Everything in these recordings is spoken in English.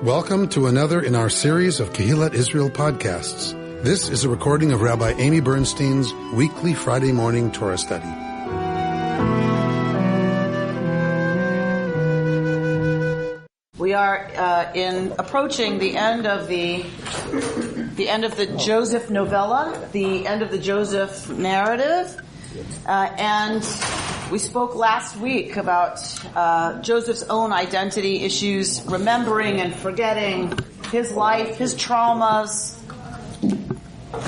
Welcome to another in our series of Kehillat Israel podcasts. This is a recording of Rabbi Amy Bernstein's weekly Friday morning Torah study. We are approaching the end of the Joseph novella, the end of the Joseph narrative, and we spoke last week about Joseph's own identity issues, remembering and forgetting his life, his traumas.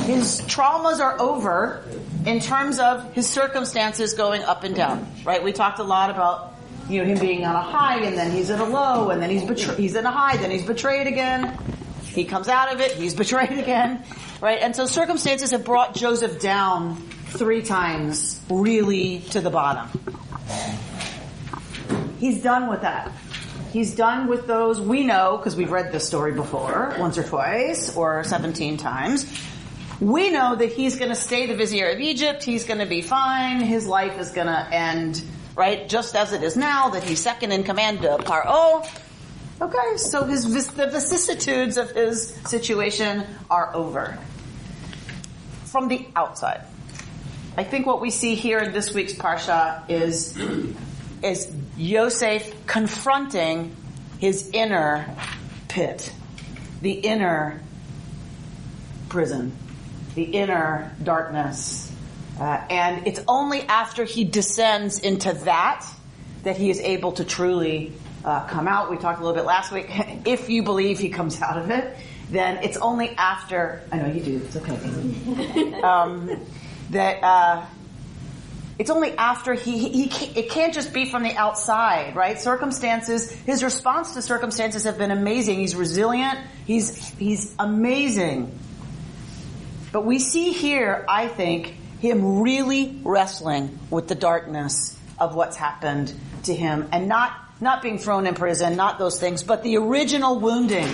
His traumas are over in terms of his circumstances going up and down, right? We talked a lot about him being on a high, and then he's at a low, and then he's in a high, then he's betrayed again. He comes out of it, he's betrayed again, right? And so circumstances have brought Joseph down 3 times, really to the bottom. He's done with that. He's done with those. We know, because we've read this story before, once or twice, or 17 times. We know that he's going to stay the vizier of Egypt. He's going to be fine. His life is going to end, right, just as it is now, that he's second in command to Paro. Okay, so the vicissitudes of his situation are over. From the outside, I think what we see here in this week's Parsha is Yosef confronting his inner pit, the inner prison, the inner darkness. And it's only after he descends into that he is able to truly come out. We talked a little bit last week. If you believe he comes out of it, then it's only after, I know you do, it's okay. It's only after it can't just be from the outside, right? Circumstances, his response to circumstances have been amazing. He's resilient. He's amazing. But we see here, I think, him really wrestling with the darkness of what's happened to him, and not being thrown in prison, not those things, but the original wounding,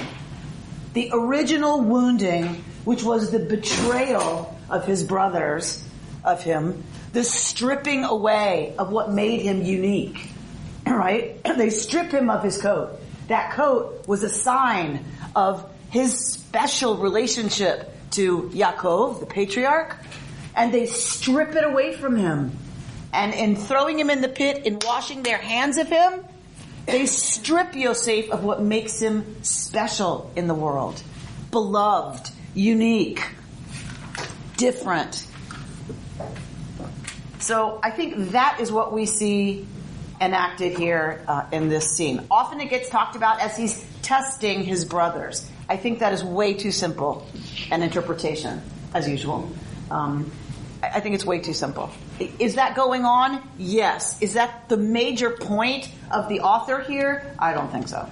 which was the betrayal of his brothers, of him, the stripping away of what made him unique, right? They strip him of his coat. That coat was a sign of his special relationship to Yaakov, the patriarch, and they strip it away from him. And in throwing him in the pit, in washing their hands of him, they strip Yosef of what makes him special in the world. Beloved, unique, different. So I think that is what we see enacted here in this scene. Often it gets talked about as he's testing his brothers. I think that is way too simple an interpretation, as usual. I think it's way too simple. Is that going on? Yes. Is that the major point of the author here? I don't think so.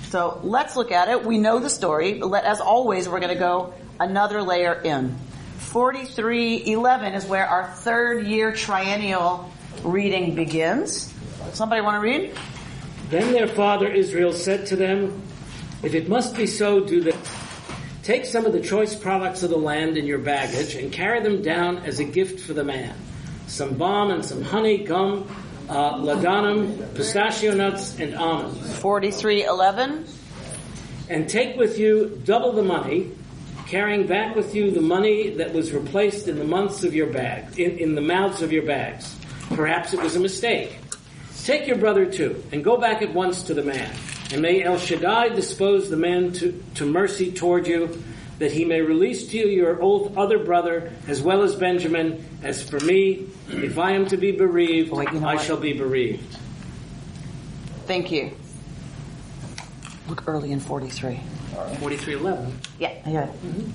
So let's look at it. We know the story. As always, we're going to go another layer in. 43:11 is where our 3rd year triennial reading begins. Somebody want to read? Then their father Israel said to them, "If it must be so, do this. Take some of the choice products of the land in your baggage and carry them down as a gift for the man. Some balm and some honey, gum, ladanum, pistachio nuts, and almonds." 43:11. "And take with you double the money, carrying back with you the money that was replaced in the months of your bag, in the mouths of your bags. Perhaps it was a mistake. Take your brother too, and go back at once to the man. And may El Shaddai dispose the man to mercy toward you, that he may release to you your other brother, as well as Benjamin. As for me, if I am to be bereaved, I shall be bereaved." Thank you. Look early in 43. 43:11. Yeah. Mm-hmm.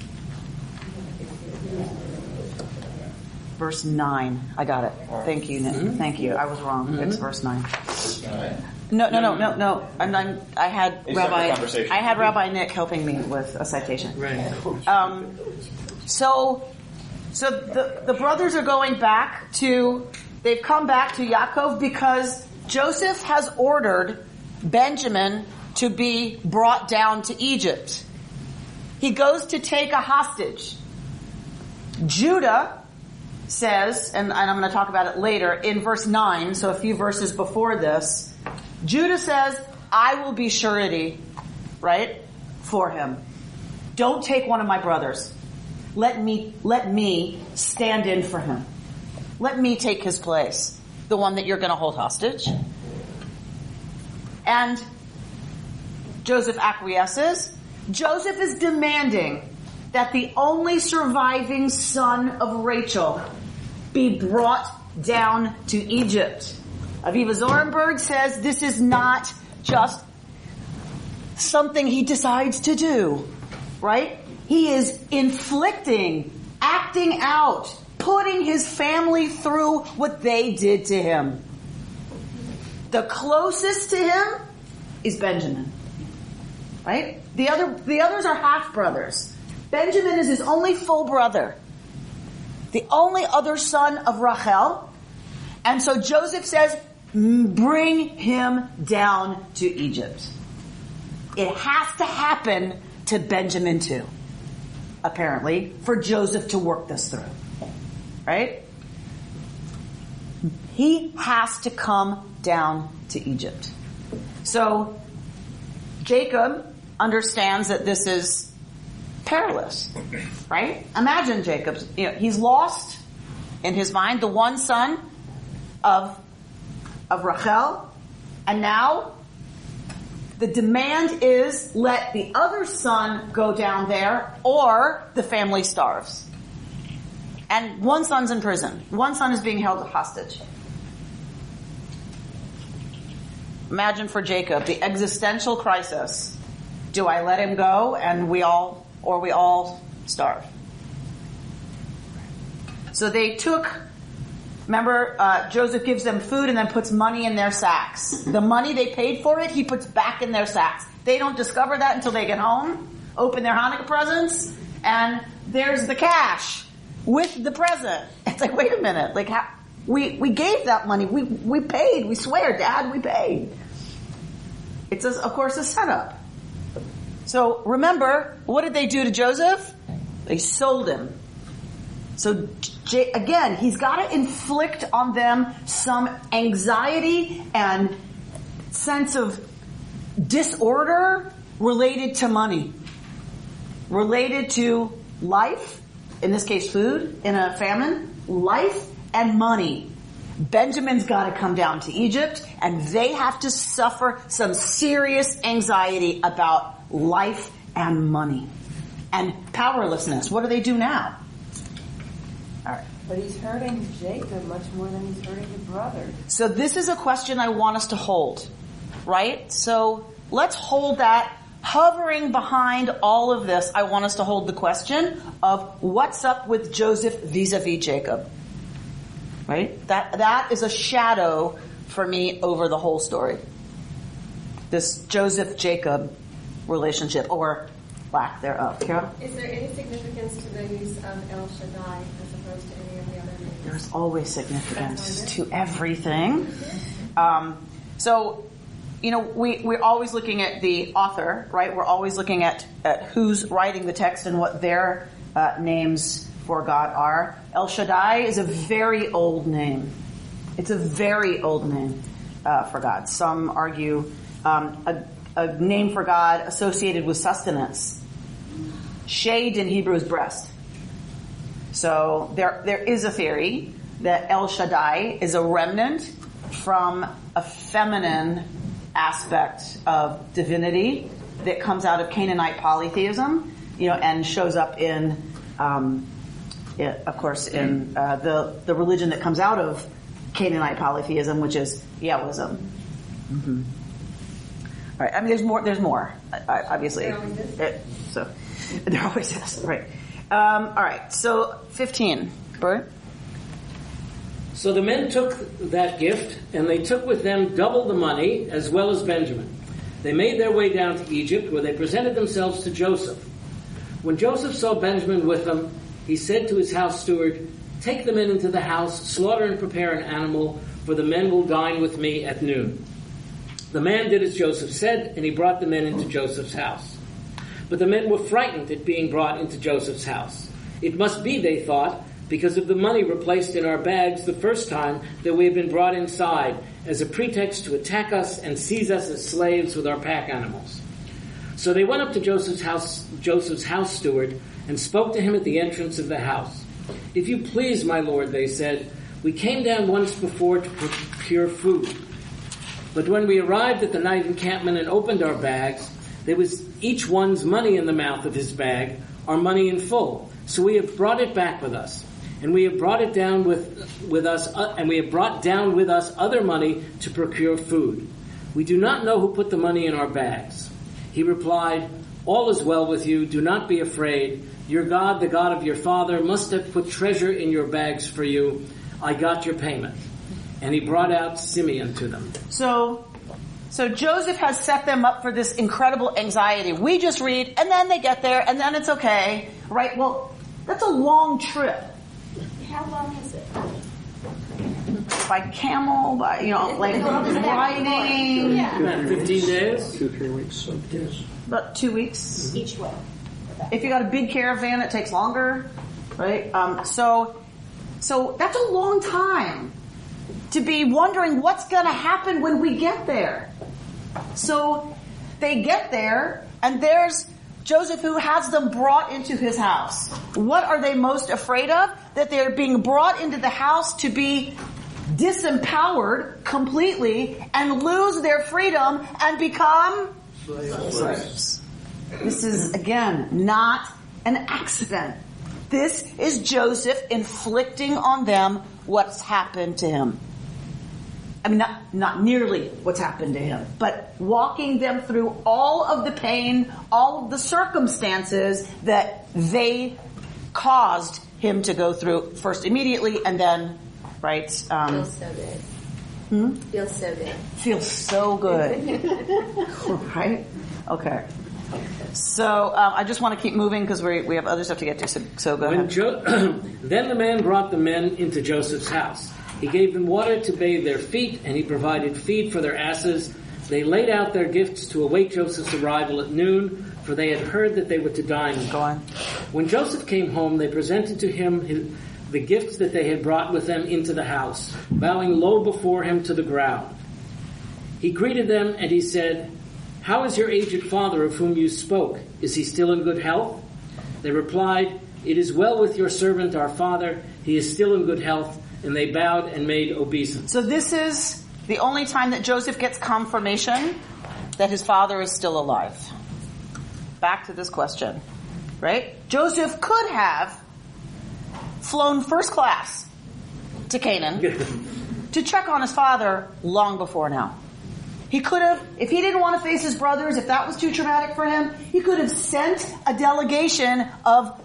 Verse 9. I got it. Thank you, Nick. Mm-hmm. Thank you. I was wrong. Mm-hmm. It's verse 9. No. I had Rabbi Nick helping me with a citation. Right. So the brothers are going back they've come back to Yaakov because Joseph has ordered Benjamin to be brought down to Egypt. He goes to take a hostage. Judah says, and I'm going to talk about it later, in verse 9, so a few verses before this, Judah says, I will be surety right, for him. Don't take one of my brothers. Let me stand in for him. Let me take his place, the one that you're going to hold hostage. And Joseph acquiesces. Joseph is demanding that the only surviving son of Rachel be brought down to Egypt. Aviva Zorenberg says this is not just something he decides to do, right? He is inflicting, acting out, putting his family through what they did to him. The closest to him is Benjamin, right? The others are half brothers. Benjamin is his only full brother, the only other son of Rachel. And so Joseph says, bring him down to Egypt. It has to happen to Benjamin too, apparently, for Joseph to work this through. Right? He has to come down to Egypt. So Jacob understands that this is perilous, right? Imagine Jacob, he's lost in his mind, the one son of Rachel, and now the demand is let the other son go down there or the family starves. And one son's in prison. One son is being held hostage. Imagine for Jacob the existential crisis. Do I let him go and we all starve? So they took, remember, Joseph gives them food and then puts money in their sacks. The money they paid for it, he puts back in their sacks. They don't discover that until they get home, open their Hanukkah presents, and there's the cash with the present. It's like, wait a minute, like how, we gave that money, we paid, we swear, Dad, we paid. It's of course a setup. So remember, what did they do to Joseph? They sold him. So again, he's got to inflict on them some anxiety and sense of disorder related to money, related to life, in this case food, in a famine, life and money. Benjamin's got to come down to Egypt, and they have to suffer some serious anxiety about life and money and powerlessness. What do they do now? All right. But he's hurting Jacob much more than he's hurting his brother. So this is a question I want us to hold, right? So let's hold that. Hovering behind all of this, I want us to hold the question of what's up with Joseph vis-a-vis Jacob. Right? That is a shadow for me over the whole story. This Joseph-Jacob relationship, or lack thereof. Carol? Is there any significance to the use of El Shaddai as opposed to any of the other names? There's always significance to everything. So, we're always looking at the author, right? We're always looking at who's writing the text and what their names for God are. El Shaddai is a very old name. It's a very old name for God. Some argue a name for God associated with sustenance. Shade in Hebrew is breast. So there is a theory that El Shaddai is a remnant from a feminine aspect of divinity that comes out of Canaanite polytheism, and shows up in, of course, in the religion that comes out of Canaanite polytheism, which is Yahwism. Mm-hmm. All right. I mean, there's more. Obviously. So there always is. Right. All right. So 15. Bert? So the men took that gift, and they took with them double the money, as well as Benjamin. They made their way down to Egypt, where they presented themselves to Joseph. When Joseph saw Benjamin with them, he said to his house steward, "Take the men into the house, slaughter and prepare an animal, for the men will dine with me at noon." The man did as Joseph said, and he brought the men into Joseph's house. But the men were frightened at being brought into Joseph's house. It must be, they thought, because of the money replaced in our bags the first time that we have been brought inside, as a pretext to attack us and seize us as slaves with our pack animals. So they went up to Joseph's house steward, and spoke to him at the entrance of the house. "If you please, my lord," they said, "we came down once before to procure food. But when we arrived at the night encampment and opened our bags, there was each one's money in the mouth of his bag, our money in full. So we have brought it back with us, and we have brought it down with us, and we have brought down with us other money to procure food. We do not know who put the money in our bags." He replied, "All is well with you. Do not be afraid. Your God, the God of your father, must have put treasure in your bags for you. I got your payment." And he brought out Simeon to them. So Joseph has set them up for this incredible anxiety. We just read, and then they get there, and then it's okay, right? Well, that's a long trip. How long is it? By camel, by, riding. Yeah. About 15 days? 2-3 weeks. About 2 weeks. Each way. If you got a big caravan, it takes longer, right? So that's a long time to be wondering what's going to happen when we get there. So they get there, and there's Joseph who has them brought into his house. What are they most afraid of? That they're being brought into the house to be disempowered completely and lose their freedom and become slaves. This is, again, not an accident. This is Joseph inflicting on them what's happened to him. I mean, not nearly what's happened to him, but walking them through all of the pain, all of the circumstances that they caused him to go through first immediately and then, right? Feels so good. Feels so good. Feels so good. Right? Okay. So I just want to keep moving because we have other stuff to get to. So go ahead. Then the man brought the men into Joseph's house. He gave them water to bathe their feet, and he provided feed for their asses. They laid out their gifts to await Joseph's arrival at noon, for they had heard that they were to dine. Go on. When Joseph came home, they presented to him the gifts that they had brought with them into the house, bowing low before him to the ground. He greeted them, and he said, "How is your aged father of whom you spoke? Is he still in good health?" They replied, "It is well with your servant, our father. He is still in good health." And they bowed and made obeisance. So this is the only time that Joseph gets confirmation that his father is still alive. Back to this question, right? Joseph could have flown first class to Canaan to check on his father long before now. He could have, if he didn't want to face his brothers, if that was too traumatic for him, he could have sent a delegation of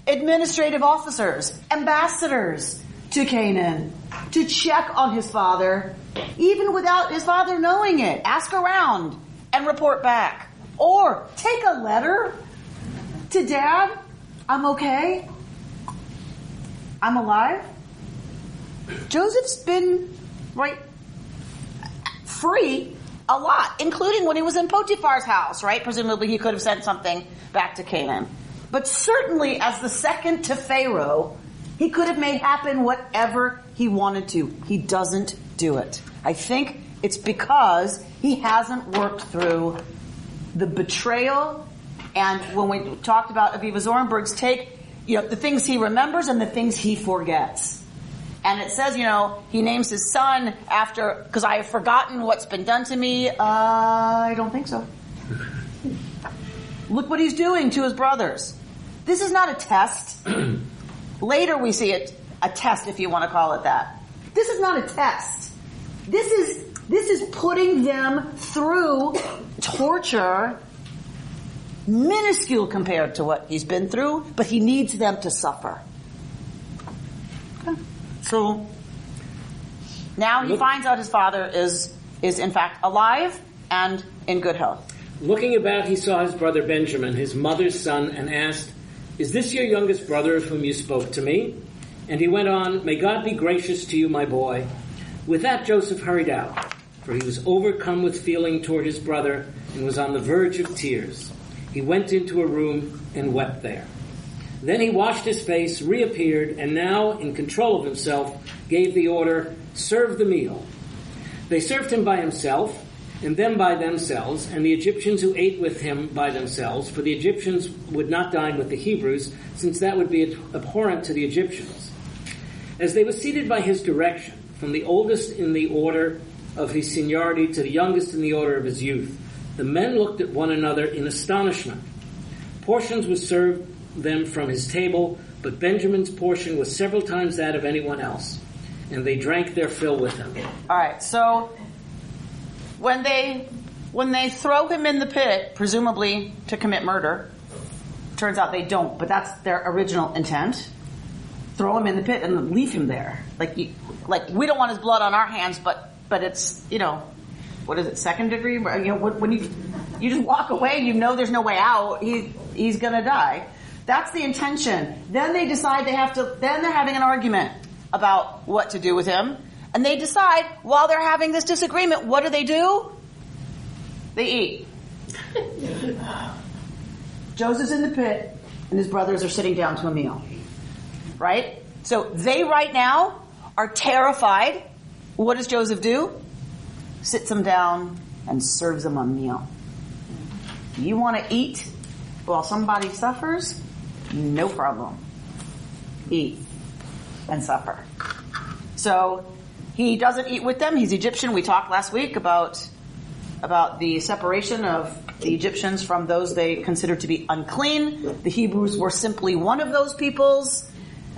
administrative officers, ambassadors, to Canaan to check on his father, even without his father knowing it. Ask around and report back. Or take a letter to Dad. I'm okay. I'm alive. Joseph's been, right, free a lot, including when he was in Potiphar's house, right? Presumably he could have sent something back to Canaan. But certainly as the second to Pharaoh, he could have made happen whatever he wanted to. He doesn't do it. I think it's because he hasn't worked through the betrayal. And when we talked about Aviva Zornberg's take, the things he remembers and the things he forgets. And it says, he names his son after, because I have forgotten what's been done to me. I don't think so. Look what he's doing to his brothers. This is not a test. Later we see it, a test if you want to call it that. This is not a test. This is putting them through torture, minuscule compared to what he's been through, but he needs them to suffer. Okay. So now he finds out his father is in fact alive and in good health. Looking about, he saw his brother Benjamin, his mother's son, and asked, "Is this your youngest brother of whom you spoke to me?" And he went on, "May God be gracious to you, my boy." With that, Joseph hurried out, for he was overcome with feeling toward his brother and was on the verge of tears. He went into a room and wept there. Then he washed his face, reappeared, and now, in control of himself, gave the order, "Serve the meal." They served him by himself, and them by themselves, and the Egyptians who ate with him by themselves, for the Egyptians would not dine with the Hebrews, since that would be abhorrent to the Egyptians. As they were seated by his direction, from the oldest in the order of his seniority to the youngest in the order of his youth, the men looked at one another in astonishment. Portions were served them from his table, but Benjamin's portion was several times that of anyone else, and they drank their fill with him. All right, so when they throw him in the pit, presumably to commit murder, turns out they don't, but that's their original intent. Throw him in the pit and leave him there. Like we don't want his blood on our hands, but it's, what is it, second degree? When you just walk away, there's no way out. He's gonna die. That's the intention. Then they decide then they're having an argument about what to do with him. And they decide, while they're having this disagreement, what do? They eat. Joseph's in the pit, and his brothers are sitting down to a meal. Right? So they right now are terrified. What does Joseph do? Sits them down and serves them a meal. You want to eat while somebody suffers? No problem. Eat and suffer. So he doesn't eat with them. He's Egyptian. We talked last week about the separation of the Egyptians from those they considered to be unclean. The Hebrews were simply one of those peoples.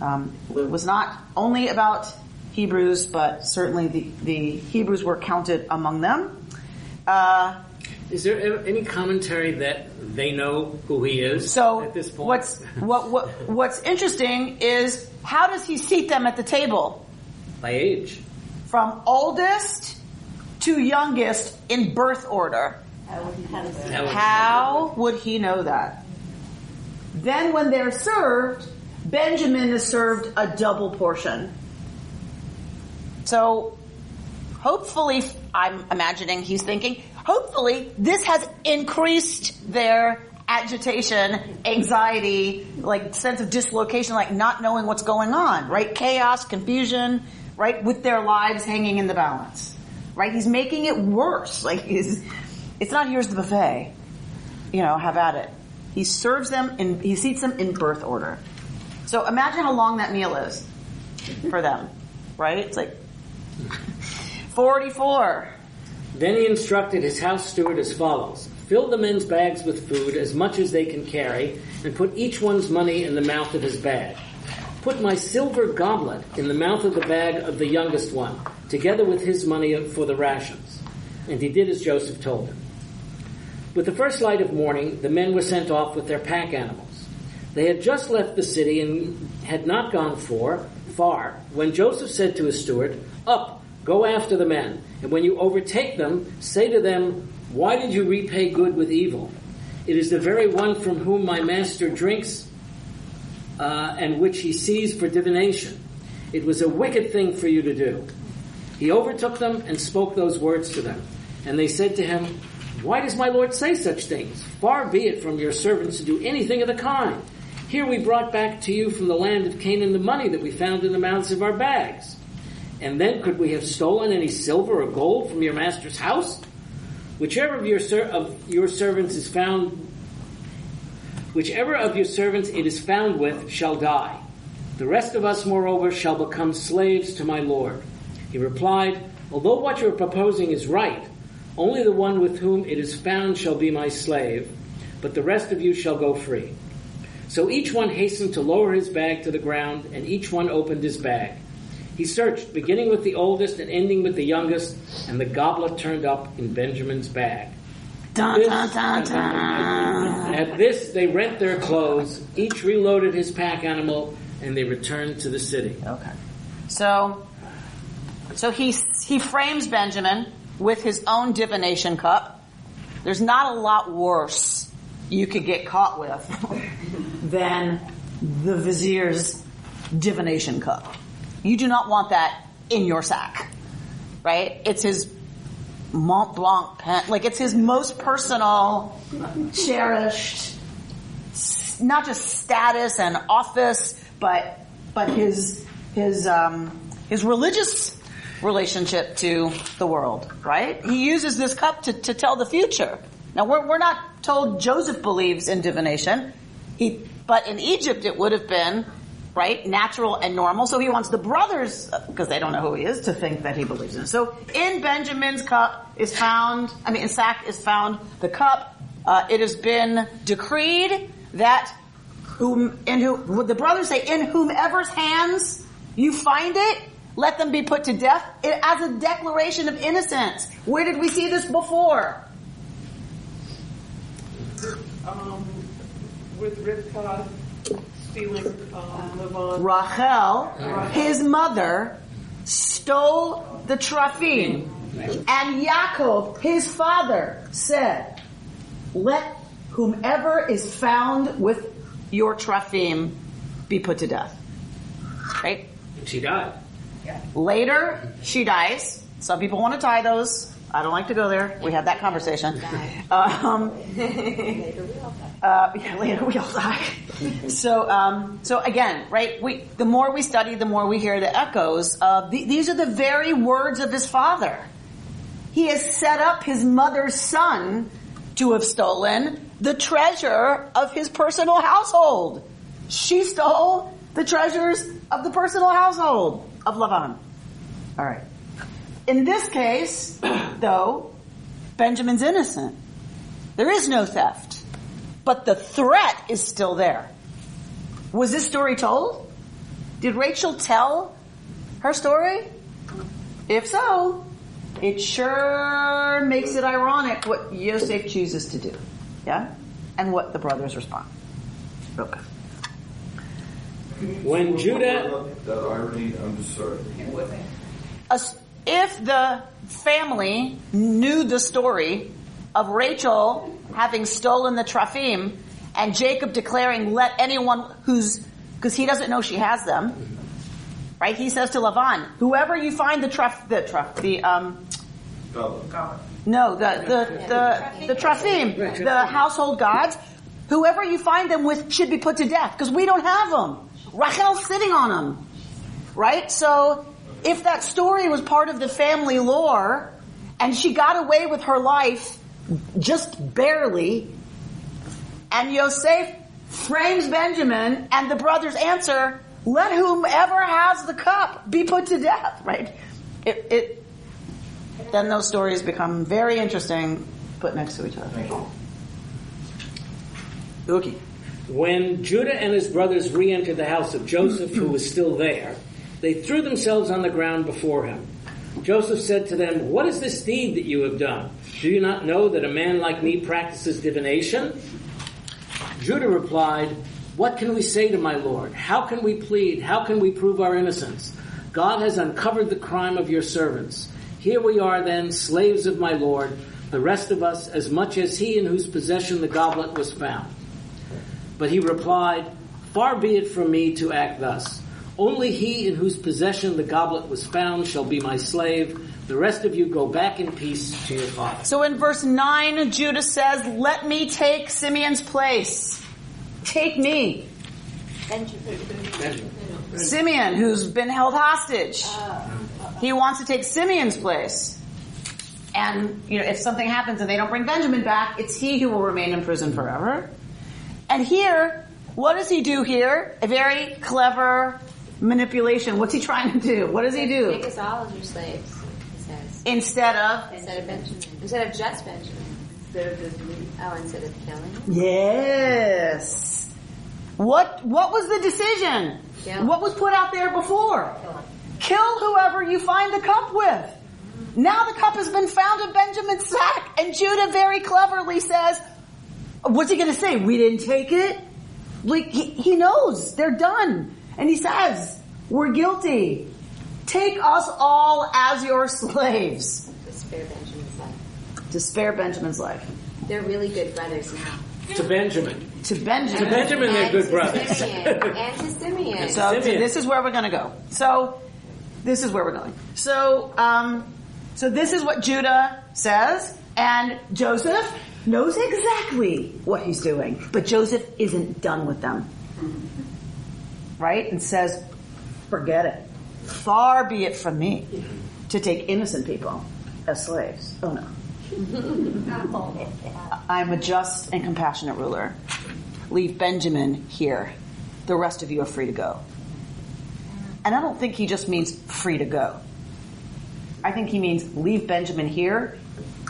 It was not only about Hebrews, but certainly the Hebrews were counted among them. Is there any commentary that they know who he is at this point? What's interesting is, how does he seat them at the table? By age. From oldest to youngest in birth order. How would he know that? Then when they're served, Benjamin is served a double portion. So hopefully, I'm imagining he's thinking, hopefully this has increased their agitation, anxiety, sense of dislocation, not knowing what's going on, right? Chaos, confusion, right? With their lives hanging in the balance, right? He's making it worse. It's not, here's the buffet, have at it. He serves them he seats them in birth order. So imagine how long that meal is for them, right? It's 44. Then he instructed his house steward as follows: fill the men's bags with food, as much as they can carry, and put each one's money in the mouth of his bag. Put my silver goblet in the mouth of the bag of the youngest one, together with his money for the rations. And he did as Joseph told him. With the first light of morning, the men were sent off with their pack animals. They had just left the city and had not gone far when Joseph said to his steward, "Up, go after the men, and when you overtake them, say to them, 'Why did you repay good with evil? It is the very one from whom my master drinks and which he sees for divination. It was a wicked thing for you to do.' He overtook them and spoke those words to them. And they said to him, 'Why does my Lord say such things? Far be it from your servants to do anything of the kind. Here we brought back to you from the land of Canaan the money that we found in the mouths of our bags. And then could we have stolen any silver or gold from your master's house? Whichever of your servants it is found with shall die. The rest of us, moreover, shall become slaves to my Lord.' He replied, 'Although what you are proposing is right, only the one with whom it is found shall be my slave, but the rest of you shall go free.' So each one hastened to lower his bag to the ground, and each one opened his bag. He searched, beginning with the oldest and ending with the youngest, and the goblet turned up in Benjamin's bag. Dun, dun, dun, dun. At this, they rent their clothes, each reloaded his pack animal, and they returned to the city." Okay. So he frames Benjamin with his own divination cup. There's not a lot worse you could get caught with than the vizier's divination cup. You do not want that in your sack, right? It's his Mont Blanc pen. It's his most personal, cherished, not just status and office, but his religious relationship to the world, right? He uses this cup to tell the future. Now, we're not told Joseph believes in divination, but in Egypt it would have been, right, natural and normal. So he wants the brothers, because they don't know who he is, to think that he believes in it. So in Benjamin's sack is found the cup. It has been decreed that the brothers say, in whomever's hands you find it, let them be put to death, as a declaration of innocence. Where did we see this before? With Rivka stealing Lavan. Rachel, his mother, stole the Trafim. And Yaakov, his father, said, let whomever is found with your Trafim be put to death. Right? She died. Later, she dies. Some people want to tie those. I don't like to go there. We had that conversation. Later we all die. So again, right? The more we study, the more we hear the echoes of these are the very words of his father. He has set up his mother's son to have stolen the treasure of his personal household. She stole the treasures of the personal household of Lavan. All right. In this case, though, Benjamin's innocent. There is no theft. But the threat is still there. Was this story told? Did Rachel tell her story? If so, it sure makes it ironic what Yosef chooses to do. Yeah? And what the brothers respond. Okay. When Judah... That irony, I'm just sorry. If the family knew the story of Rachel having stolen the Trafim and Jacob declaring, let anyone because he doesn't know she has them, right? He says to Lavan, whoever you find the Trafim, the household gods, whoever you find them with should be put to death because we don't have them. Rachel's sitting on them, right? So if that story was part of the family lore and she got away with her life just barely, and Yosef frames Benjamin and the brothers answer, let whomever has the cup be put to death, right? Then those stories become very interesting put next to each other. Thank you. Okay. When Judah and his brothers re-entered the house of Joseph, who was still there, they threw themselves on the ground before him. Joseph said to them, what is this deed that you have done? Do you not know that a man like me practices divination? Judah replied, what can we say to my Lord? How can we plead? How can we prove our innocence? God has uncovered the crime of your servants. Here we are then, slaves of my Lord, the rest of us, as much as he in whose possession the goblet was found. But he replied, far be it from me to act thus. Only he in whose possession the goblet was found shall be my slave. The rest of you go back in peace to your father. So in verse 9, Judah says, let me take Simeon's place. Take me. Benjamin. Simeon, who's been held hostage. He wants to take Simeon's place. And, if something happens and they don't bring Benjamin back, it's he who will remain in prison forever. And here, what does he do here? A very clever manipulation. What's he trying to do? What does he do? Make us all as your slaves, he says. Instead of Benjamin. Instead of just Benjamin. Instead of killing. Yes. What was the decision? Yeah. What was put out there before? Kill whoever you find the cup with. Now the cup has been found in Benjamin's sack, and Judah very cleverly says, what's he going to say? We didn't take it? Like, he knows. They're done. And he says, we're guilty. Take us all as your slaves. To spare Benjamin's life. To spare Benjamin's life. They're really good brothers now. To Benjamin. To Benjamin. To Benjamin, they're good brothers. And to Simeon. So this is where we're going to go. So this is where we're going. So this is what Judah says, and Joseph knows exactly what he's doing. But Joseph isn't done with them. Right? And says, forget it. Far be it from me to take innocent people as slaves. Oh no. I'm a just and compassionate ruler. Leave Benjamin here. The rest of you are free to go. And I don't think he just means free to go. I think he means leave Benjamin here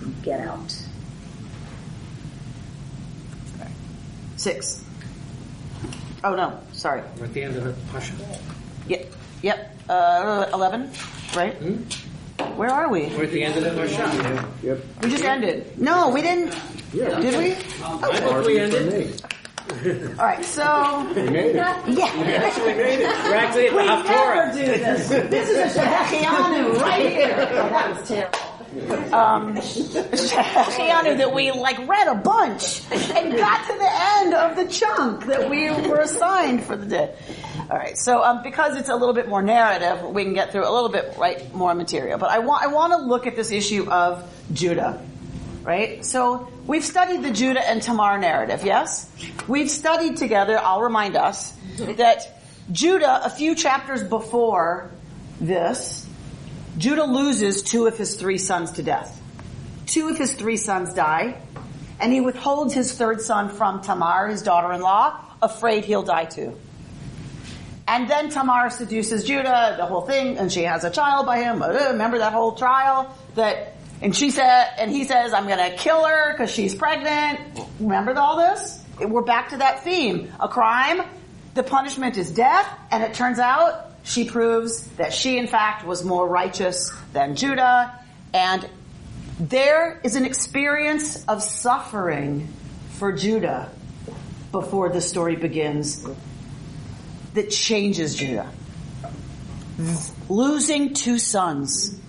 and get out. 6. Oh no, sorry. We're at the end of the Pasha. Yep. 11, right? Where are we? We're at the end of the Pasha. Yep. We just ended. No, we didn't. Yeah. Did we? I think we ended. All right, so We made it. yeah. We actually made it. We're actually at We the never Haftorah. do this. This is a Shehechianu right here. Oh, that was terrible. Shehechianu that we read a bunch and got to the end of the chunk that we were assigned for the day. All right, so because it's a little bit more narrative, we can get through a little bit more material. But I want to look at this issue of Judah. Right? So we've studied the Judah and Tamar narrative, yes? We've studied together, I'll remind us, that Judah, a few chapters before this, Judah loses 2 of his 3 sons to death. 2 of his 3 sons die, and he withholds his 3rd son from Tamar, his daughter-in-law, afraid he'll die too. And then Tamar seduces Judah, the whole thing, and she has a child by him. Remember that whole trial? And he says, I'm going to kill her because she's pregnant. Remember all this? We're back to that theme. A crime, the punishment is death, and it turns out she proves that she, in fact, was more righteous than Judah. And there is an experience of suffering for Judah before the story begins that changes Judah. Losing 2 sons.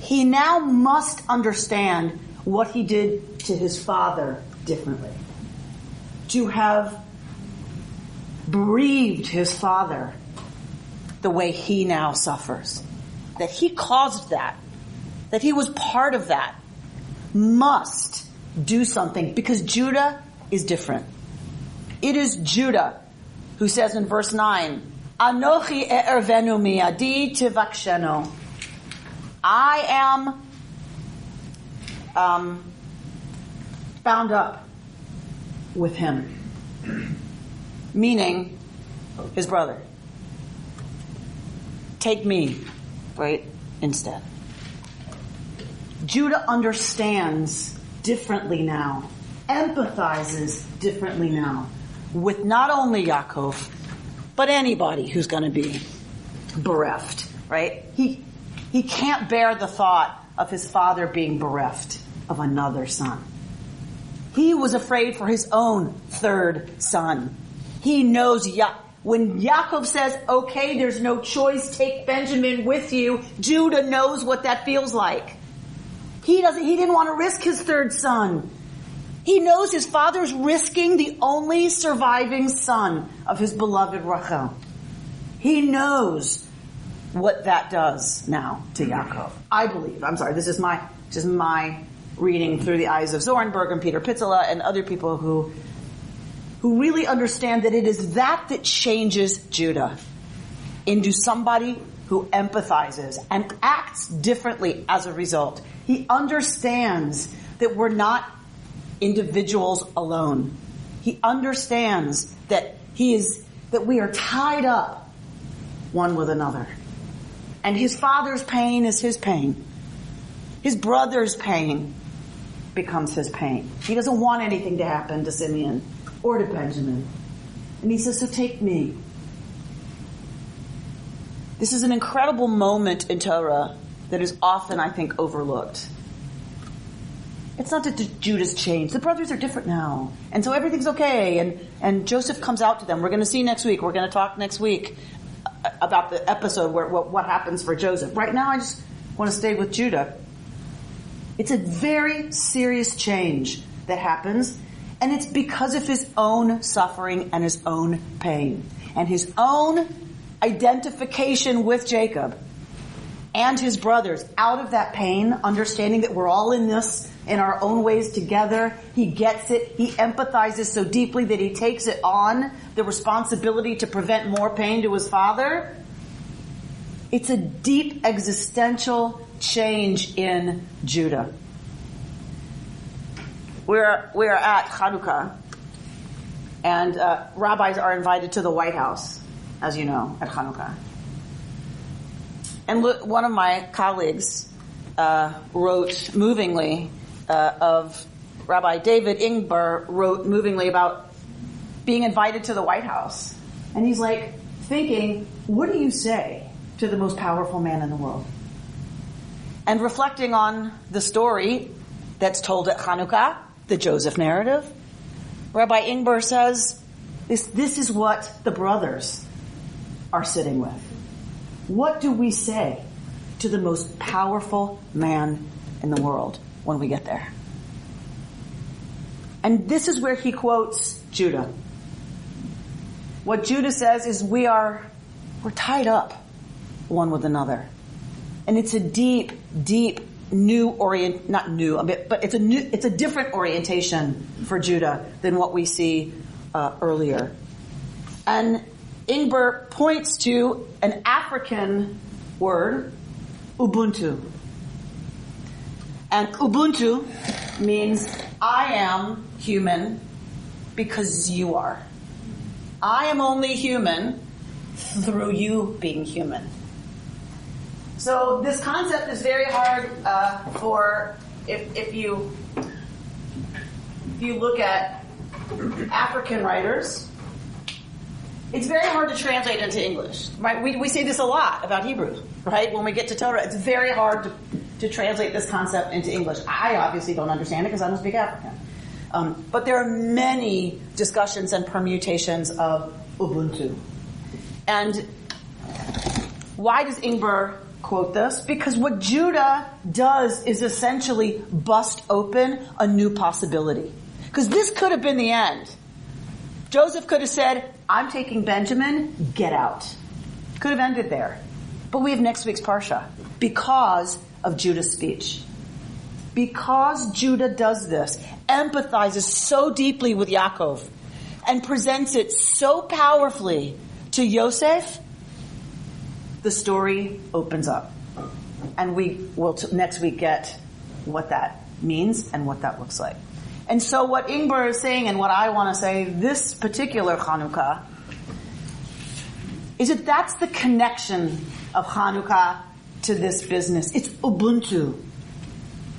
He now must understand what he did to his father differently. To have bereaved his father the way he now suffers. That he caused that. That he was part of that. Must do something because Judah is different. It is Judah who says in verse 9, Anochi e'ervenu miyadi tivaksheno. I am bound up with him, meaning his brother. Take me, right, instead. Judah understands differently now, empathizes differently now with not only Yaakov, but anybody who's going to be bereft, right? He can't bear the thought of his father being bereft of another son. He was afraid for his own 3rd son. He knows when Yaakov says, okay, there's no choice, take Benjamin with you, Judah knows what that feels like. He didn't want to risk his 3rd son. He knows his father's risking the only surviving son of his beloved Rachel. He knows what that does now to Yaakov. I believe. I'm sorry. This is my reading through the eyes of Zornberg and Peter Pitzela and other people who really understand that it is that changes Judah into somebody who empathizes and acts differently as a result. He understands that we're not individuals alone. He understands that we are tied up one with another. And his father's pain is his pain. His brother's pain becomes his pain. He doesn't want anything to happen to Simeon or to Benjamin. And he says, so take me. This is an incredible moment in Torah that is often, I think, overlooked. It's not that Judah's changed. The brothers are different now. And so everything's okay. And Joseph comes out to them. We're going to see next week. We're going to talk next week about the episode where what happens for Joseph. Right now, I just want to stay with Judah. It's a very serious change that happens, and it's because of his own suffering and his own pain and his own identification with Jacob and his brothers. Out of that pain, understanding that we're all in this in our own ways together, he gets it. He empathizes so deeply that he takes it on, the responsibility to prevent more pain to his father. It's a deep existential change in Judah. We're at Chanukah, and rabbis are invited to the White House, as you know, at Chanukah. And one of my colleagues wrote movingly of Rabbi David Ingber wrote movingly about being invited to the White House. And he's like thinking, what do you say to the most powerful man in the world? And reflecting on the story that's told at Chanukah, the Joseph narrative, Rabbi Ingber says, this is what the brothers are sitting with. What do we say to the most powerful man in the world when we get there? And this is where he quotes Judah. What Judah says is we're tied up one with another. And it's a deep, deep new not new, but it's a different orientation for Judah than what we see earlier. And Ingber points to an African word, Ubuntu. And Ubuntu means I am human because you are. I am only human through you being human. So this concept is very hard for if you look at African writers. It's very hard to translate into English, right? We say this a lot about Hebrew, right? When we get to Torah, it's very hard to translate this concept into English. I obviously don't understand it because I don't speak African. But there are many discussions and permutations of Ubuntu. And why does Ingber quote this? Because what Judah does is essentially bust open a new possibility. Because this could have been the end. Joseph could have said, I'm taking Benjamin, get out. Could have ended there. But we have next week's Parsha because of Judah's speech. Because Judah does this, empathizes so deeply with Yaakov, and presents it so powerfully to Yosef, the story opens up. And we will next week get what that means and what that looks like. And so what Ingber is saying, and what I want to say this particular Chanukah, is that that's the connection of Chanukah to this business. It's Ubuntu.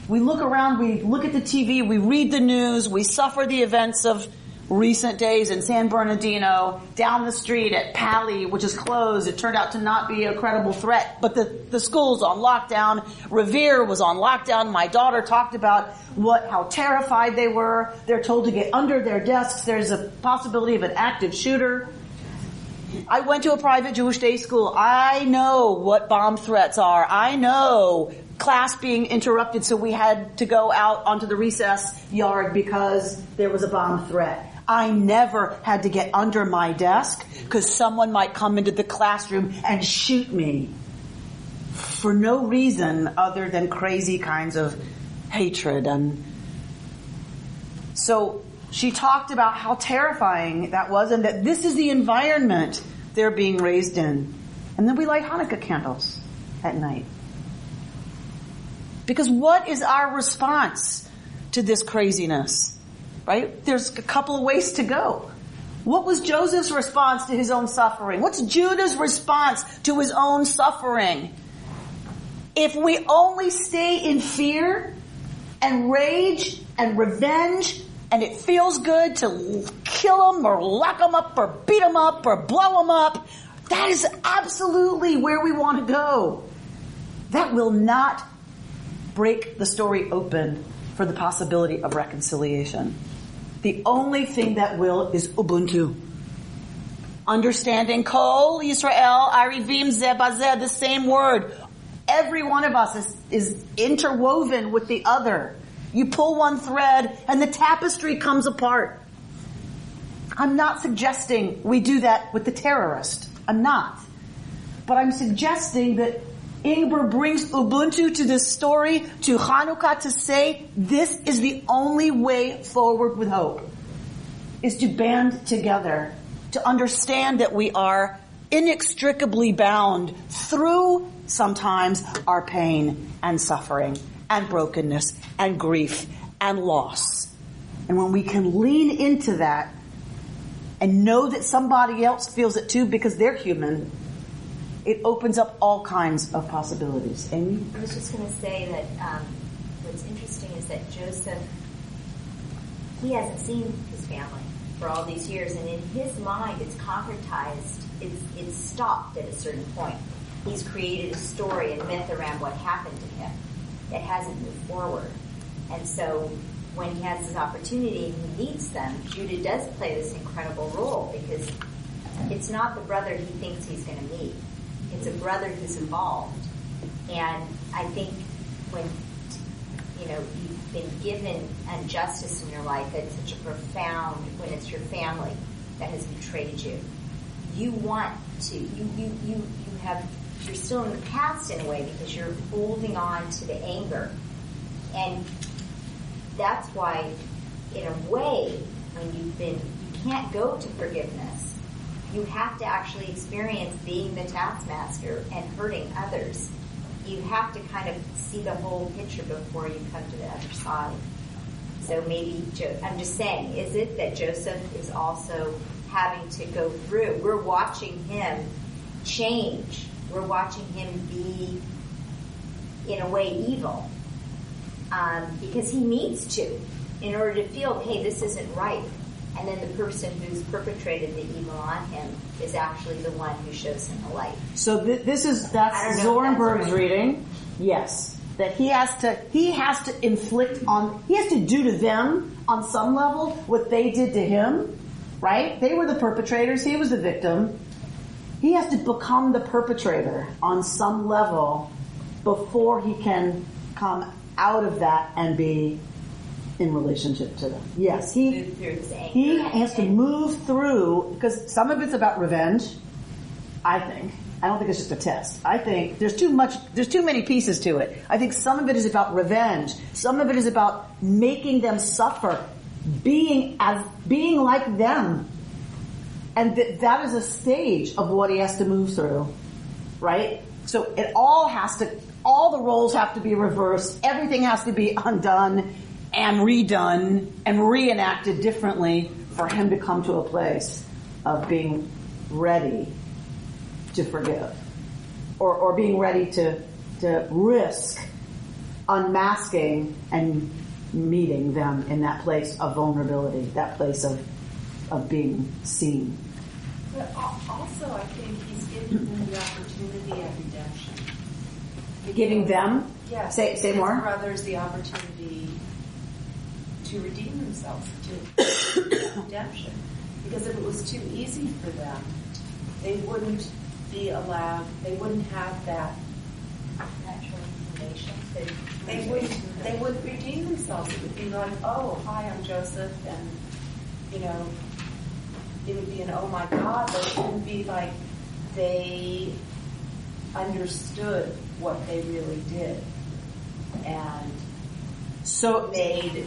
We look around, we look at the TV, we read the news, we suffer the events of recent days in San Bernardino, down the street at Pali, which is closed. It turned out to not be a credible threat, but the school's on lockdown. Revere was on lockdown. My daughter talked about how terrified they were. They're told to get under their desks. There's a possibility of an active shooter. I went to a private Jewish day school. I know what bomb threats are. I know class being interrupted, so we had to go out onto the recess yard because there was a bomb threat. I never had to get under my desk because someone might come into the classroom and shoot me for no reason other than crazy kinds of hatred. And so she talked about how terrifying that was and that this is the environment they're being raised in. And then we light Hanukkah candles at night. Because what is our response to this craziness? Right? There's a couple of ways to go. What was Joseph's response to his own suffering? What's Judah's response to his own suffering? If we only stay in fear and rage and revenge, and it feels good to kill them or lock them up or beat them up or blow them up, that is absolutely where we want to go. That will not break the story open for the possibility of reconciliation. The only thing that will is Ubuntu. Understanding Kol Yisrael Arivim Zeh Bazeh, the same word. Every one of us is interwoven with the other. You pull one thread and the tapestry comes apart. I'm not suggesting we do that with the terrorist. I'm not. But I'm suggesting that Ingber brings Ubuntu to this story, to Chanukah, to say this is the only way forward with hope, is to band together, to understand that we are inextricably bound through sometimes our pain and suffering and brokenness and grief and loss. And when we can lean into that and know that somebody else feels it too because they're human, it opens up all kinds of possibilities. Amy? I was just going to say that what's interesting is that Joseph, he hasn't seen his family for all these years, and in his mind it's concretized, it's stopped at a certain point. He's created a story and myth around what happened to him that hasn't moved forward. And so when he has this opportunity and he meets them, Judah does play this incredible role, because it's not the brother he thinks he's going to meet. It's a brother who's involved. And I think when, you've been given injustice in your life that's such a profound, when it's your family that has betrayed you, you want to, you're still in the past in a way, because you're holding on to the anger. And that's why, in a way, when you can't go to forgiveness. You have to actually experience being the taskmaster and hurting others. You have to kind of see the whole picture before you come to the other side. So maybe, I'm just saying, is it that Joseph is also having to go through? We're watching him change. We're watching him be, in a way, evil. Because he needs to, in order to feel, hey, this isn't right. And then the person who's perpetrated the evil on him is actually the one who shows him the light. So that's Zornberg's reading. Yes. That he has to inflict on, he has to do to them on some level what they did to him, right? They were the perpetrators, he was the victim. He has to become the perpetrator on some level before he can come out of that and be in relationship to them. Yes, he has to move through, because some of it's about revenge, I think. I don't think it's just a test. I think there's too many pieces to it. I think some of it is about revenge. Some of it is about making them suffer, being like them. And that is a stage of what he has to move through, right? So all the roles have to be reversed. Everything has to be undone and redone and reenacted differently for him to come to a place of being ready to forgive, or being ready to risk unmasking and meeting them in that place of vulnerability, that place of being seen. But also, I think he's giving them the opportunity of redemption. Giving them? Yes. Say more. Brothers the opportunity to redeem themselves, to redemption. Because if it was too easy for them, they wouldn't be allowed, they wouldn't have that Natural information. They would redeem themselves. It would be like, oh, hi, I'm Joseph, and, it would be an oh my God, but it wouldn't be like they understood what they really did and so made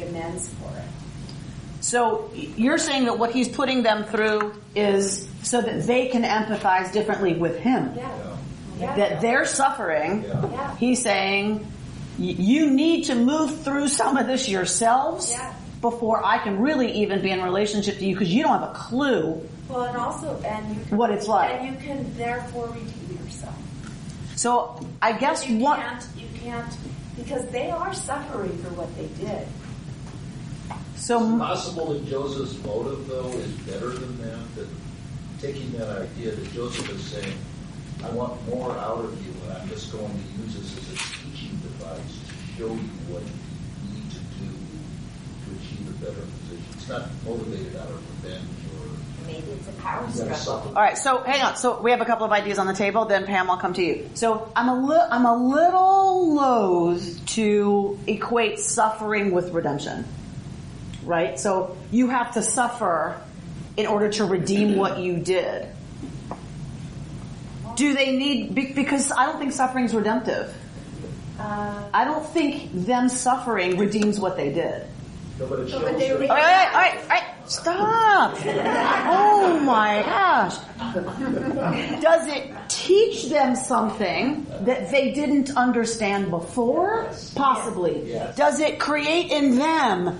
amends for it. So you're saying that what he's putting them through is so that they can empathize differently with him. Yeah. That they're suffering. Yeah. He's saying, you need to move through some of this yourselves before I can really even be in relationship to you, because you don't have a clue what it's like. And you can therefore redeem yourself. So I guess you can't, because they are suffering for what they did. So is it possible that Joseph's motive, though, is better than that? That taking that idea that Joseph is saying, I want more out of you, and I'm just going to use this as a teaching device to show you what you need to do to achieve a better position. It's not motivated out of revenge or... Maybe it's a power struggle. All right, so hang on. So we have a couple of ideas on the table. Then Pam, I'll come to you. So I'm a little loath to equate suffering with redemption, right? So you have to suffer in order to redeem what you did. Do they need? Because I don't think suffering is redemptive. I don't think them suffering redeems what they did. No, but it shows All right. Stop. Oh my gosh. Does it teach them something that they didn't understand before? Possibly. Yes. Does it create in them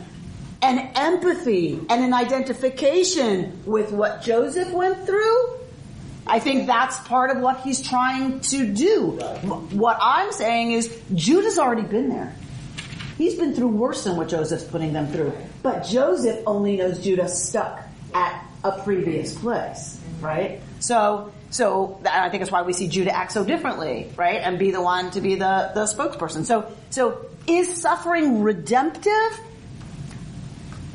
an empathy and an identification with what Joseph went through? I think that's part of what he's trying to do. What I'm saying is Judah's already been there. He's been through worse than what Joseph's putting them through. But Joseph only knows Judah stuck at a previous place, right? So I think that's why we see Judah act so differently, right? And be the one to be the spokesperson. So is suffering redemptive?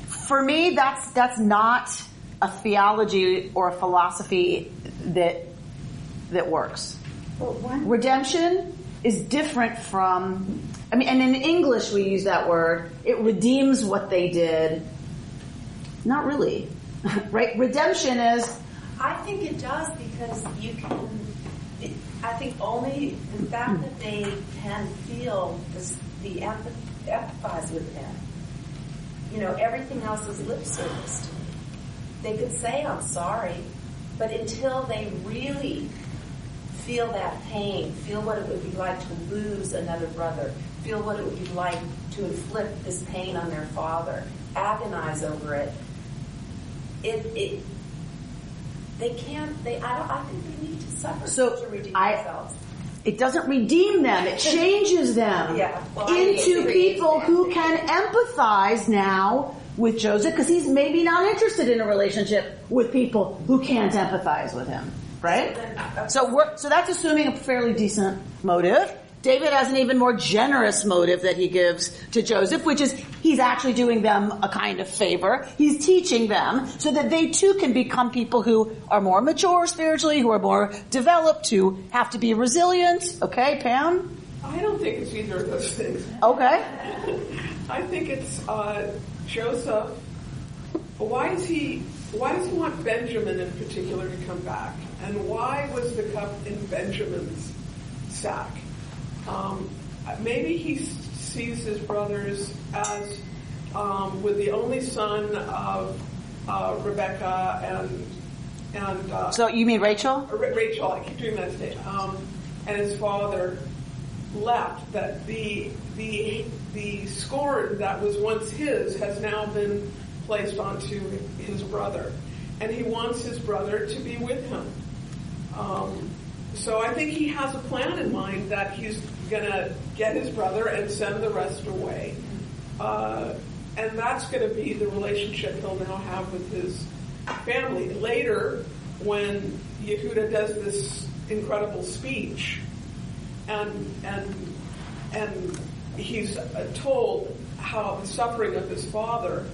For me, that's not a theology or a philosophy that works. Redemption is different from, and in English we use that word. It redeems what they did. Not really, right? Redemption is. I think it does because you can. I think only the fact that they can feel empathize with them. Everything else is lip service to me. They could say, I'm sorry, but until they really feel that pain, feel what it would be like to lose another brother, feel what it would be like to inflict this pain on their father, agonize over it, they can't, I think they need to suffer to redeem themselves. It doesn't redeem them. It changes them into people who can empathize now with Joseph, because he's maybe not interested in a relationship with people who can't empathize with him, right? So that's assuming a fairly decent motive. David has an even more generous motive that he gives to Joseph, which is he's actually doing them a kind of favor. He's teaching them so that they too can become people who are more mature spiritually, who are more developed, who have to be resilient. Okay, Pam? I don't think it's either of those things. Okay. I think it's Joseph. Why does he want Benjamin in particular to come back? And why was the cup in Benjamin's sack? Maybe he sees his brothers as with the only son of Rebecca and so you mean Rachel? Rachel, I keep doing that today. And his father left. That the scorn that was once his has now been placed onto his brother, and he wants his brother to be with him. So I think he has a plan in mind that he's going to get his brother and send the rest away. And that's going to be the relationship he'll now have with his family. Later, when Yehuda does this incredible speech, and he's told how the suffering of his father,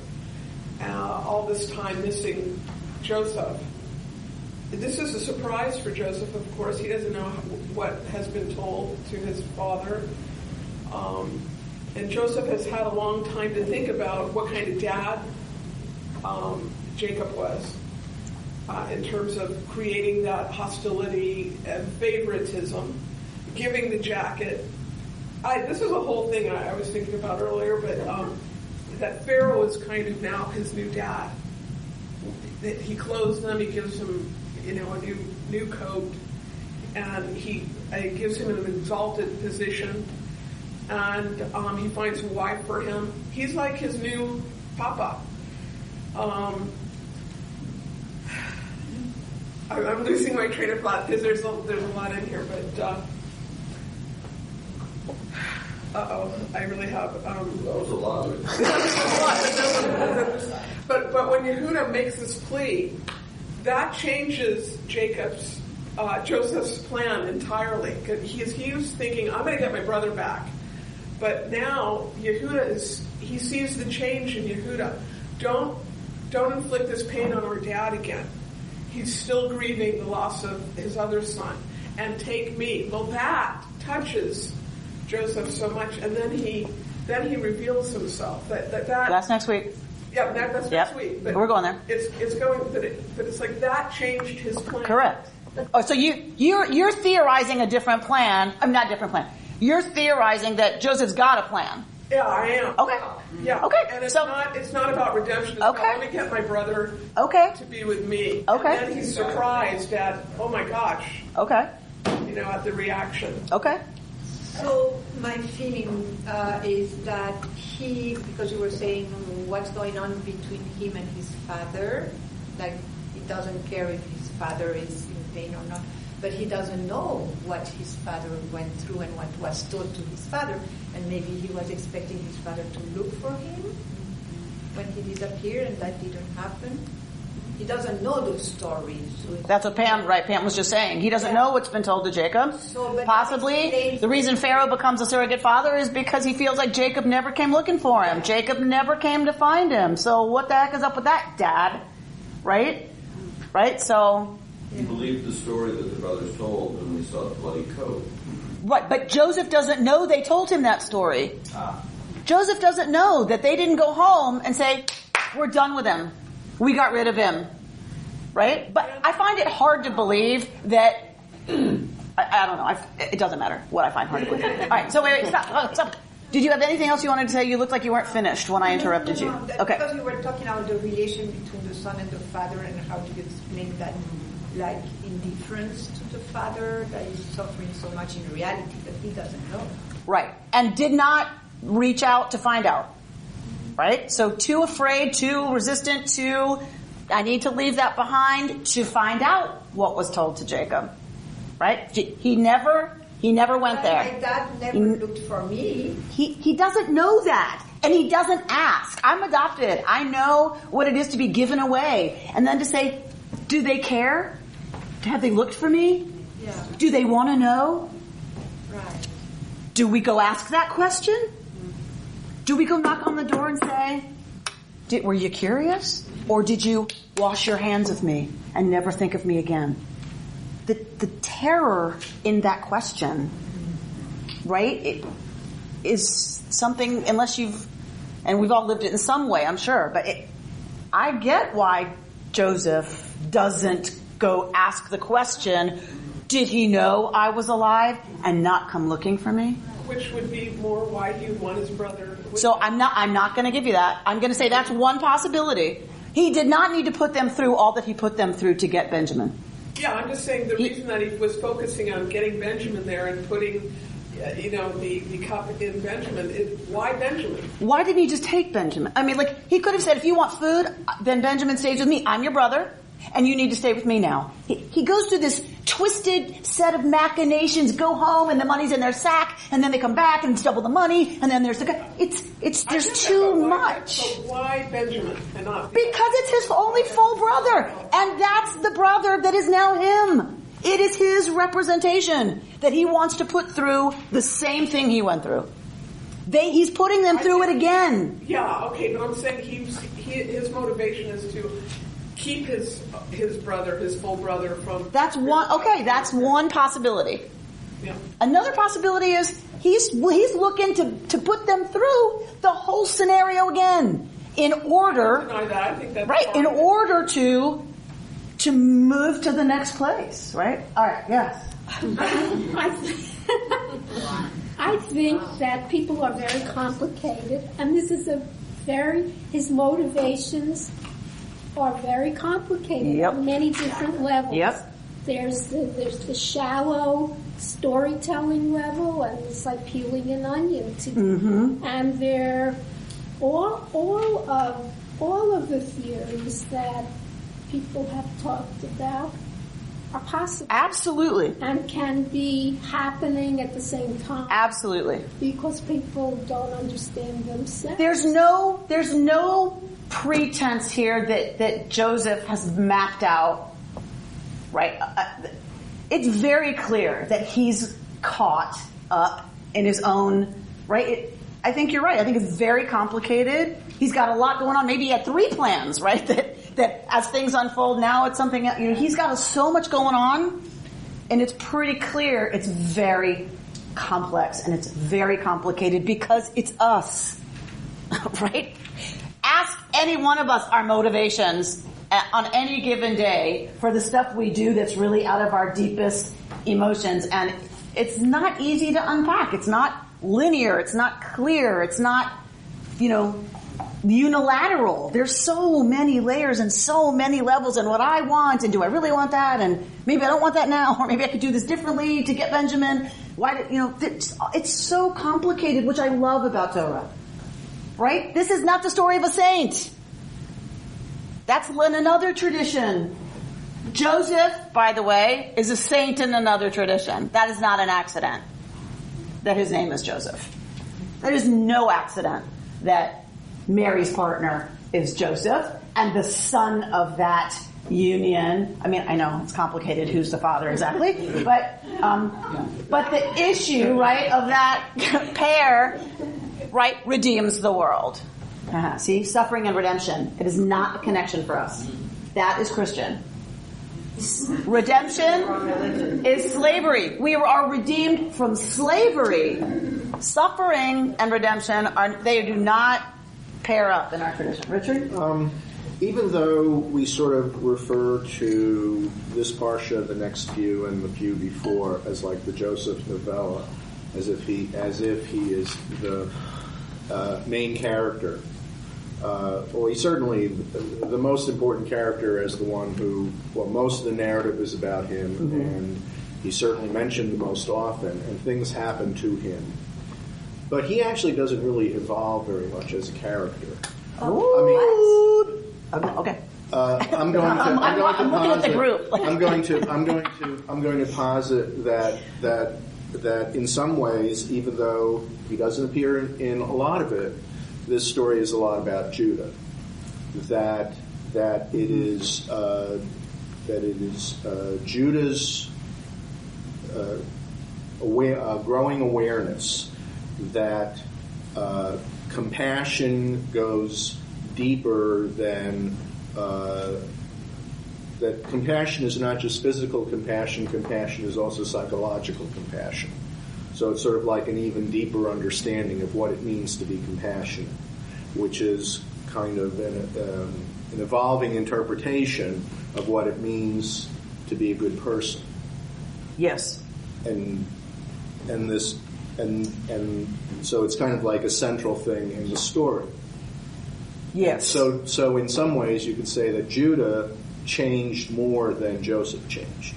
all this time missing Joseph. This is a surprise for Joseph, of course. He doesn't know what has been told to his father. And Joseph has had a long time to think about what kind of dad Jacob was in terms of creating that hostility and favoritism, giving the jacket. This is a whole thing I was thinking about earlier, but that Pharaoh is kind of now his new dad. He clothes them, he gives them a new coat, and he gives him an exalted position, and he finds a wife for him. He's like his new papa. I'm losing my train of thought because there's a lot in here, but I really have. That was a lot. But when Yehuda makes this plea, that changes Joseph's plan entirely. He was thinking, I'm going to get my brother back. But now Yehuda he sees the change in Yehuda. Don't inflict this pain on our dad again. He's still grieving the loss of his other son. And take me. Well, that touches Joseph so much, and then he reveals himself. That's next week. Yeah, that's next week. But we're going there. It's going, but it's like that changed his plan. Correct. Oh, so you're theorizing a different plan. Not a different plan. You're theorizing that Joseph's got a plan, Yeah, I am. Okay. Yeah. Okay. And it's So- not about redemption. It's about, let me get my brother Okay. to be with me. Okay. And then he's surprised at, oh my gosh, Okay. at the reaction. Okay. So my feeling is that because you were saying what's going on between him and his father, like he doesn't care if his father is in pain or not, but he doesn't know what his father went through and what was told to his father, and maybe he was expecting his father to look for him when he disappeared, and that didn't happen. He doesn't know those stories. So That's what Pam was just saying. He doesn't know what's been told to Jacob. But Possibly, the reason Pharaoh becomes a surrogate father is because he feels like Jacob never came looking for him. Jacob never came to find him. So what the heck is up with that, Dad? Right? Right? So... He believed the story that the brothers told when they saw the bloody coat. Right, but Joseph doesn't know they told him that story. Joseph doesn't know that they didn't go home and say, we're done with him. We got rid of him. Right? But I find it hard to believe that... I don't know. It doesn't matter what I find hard to believe. All right, so wait, stop. Did you have anything else you wanted to say? You looked like you weren't finished when I interrupted you. Okay. Because you were talking about the relation between the son and the father, and how do you explain that, like, indifference to the father that is suffering so much in reality that he doesn't know. Right. And did not reach out to find out. Right? So too afraid, too resistant, too, I need to leave that behind to find out what was told to Jacob. Right? He never went there. My dad never looked for me. He doesn't know that. And he doesn't ask. I'm adopted. I know what it is to be given away. And then to say, do they care? Have they looked for me? Yeah. Do they want to know? Right. Do we go ask that question? Do we go knock on the door and say, were you curious? Or did you wash your hands of me and never think of me again? The terror in that question, right, it is something, unless and we've all lived it in some way, I'm sure, but I get why Joseph doesn't go ask the question, did he know I was alive and not come looking for me? Which would be more why he would want his brother. So I'm not going to give you that. I'm going to say that's one possibility. He did not need to put them through all that he put them through to get Benjamin. Yeah, I'm just saying the reason that he was focusing on getting Benjamin there and putting, the cup in Benjamin is why Benjamin? Why didn't he just take Benjamin? I mean, like, he could have said, if you want food, then Benjamin stays with me. I'm your brother, and you need to stay with me now. He goes through this twisted set of machinations, go home, and the money's in their sack, and then they come back, and it's double the money, and then there's the guy. There's too much. So why Benjamin and not? Because it's his only full brother, and that's the brother that is now him. It is his representation that he wants to put through the same thing he went through. He's putting them through it again. Yeah, okay, but I'm saying his motivation is to keep his brother, his full brother from... That's one possibility. Yeah. Another possibility is he's looking to put them through the whole scenario again in order... I deny that. I think that's right, in order to move to the next place, right? All right, yes. I think that people are very complicated, and this is his motivations are very complicated on many different levels. Yep. There's the shallow storytelling level, and it's like peeling an onion. And they're all of the theories that people have talked about are possible. Absolutely. And can be happening at the same time. Absolutely. Because people don't understand themselves. There's no pretense here that Joseph has mapped out, right? It's very clear that he's caught up in his own, right? I think you're right. I think it's very complicated. He's got a lot going on. Maybe he had 3 plans, right? That as things unfold now, it's something, he's got so much going on, and it's pretty clear it's very complex and it's very complicated because it's us, right? Ask any one of us our motivations on any given day for the stuff we do that's really out of our deepest emotions, and it's not easy to unpack. It's not linear. It's not clear. It's not, unilateral. There's so many layers and so many levels, and what I want, and do I really want that, and maybe I don't want that now, or maybe I could do this differently to get Benjamin. It's so complicated, which I love about Torah. Right? This is not the story of a saint. That's in another tradition. Joseph, by the way, is a saint in another tradition. That is not an accident that his name is Joseph. There is no accident that Mary's partner is Joseph, and the son of that union. I mean, I know it's complicated who's the father exactly, but the issue, right, of that pair, right, redeems the world. See, suffering and redemption. It is not a connection for us. That is Christian. Redemption is slavery. We are redeemed from slavery. Suffering and redemption they do not pair up in our tradition. Richard? Even though we sort of refer to this parsha, the next few, and the few before as like the Joseph novella, as if he is the main character, well, he's certainly the most important character as the one who, most of the narrative is about him, and he's certainly mentioned the most often, and things happen to him. But he actually doesn't really evolve very much as a character. Okay. I'm going to posit that in some ways, even though he doesn't appear in a lot of it, this story is a lot about Judah. That it is Judah's growing awareness that compassion goes deeper than that. Compassion is not just physical compassion. Compassion is also psychological compassion. So it's sort of like an even deeper understanding of what it means to be compassionate, which is kind of an evolving interpretation of what it means to be a good person. Yes. And so it's kind of like a central thing in the story. Yes. So in some ways you could say that Judah changed more than Joseph changed.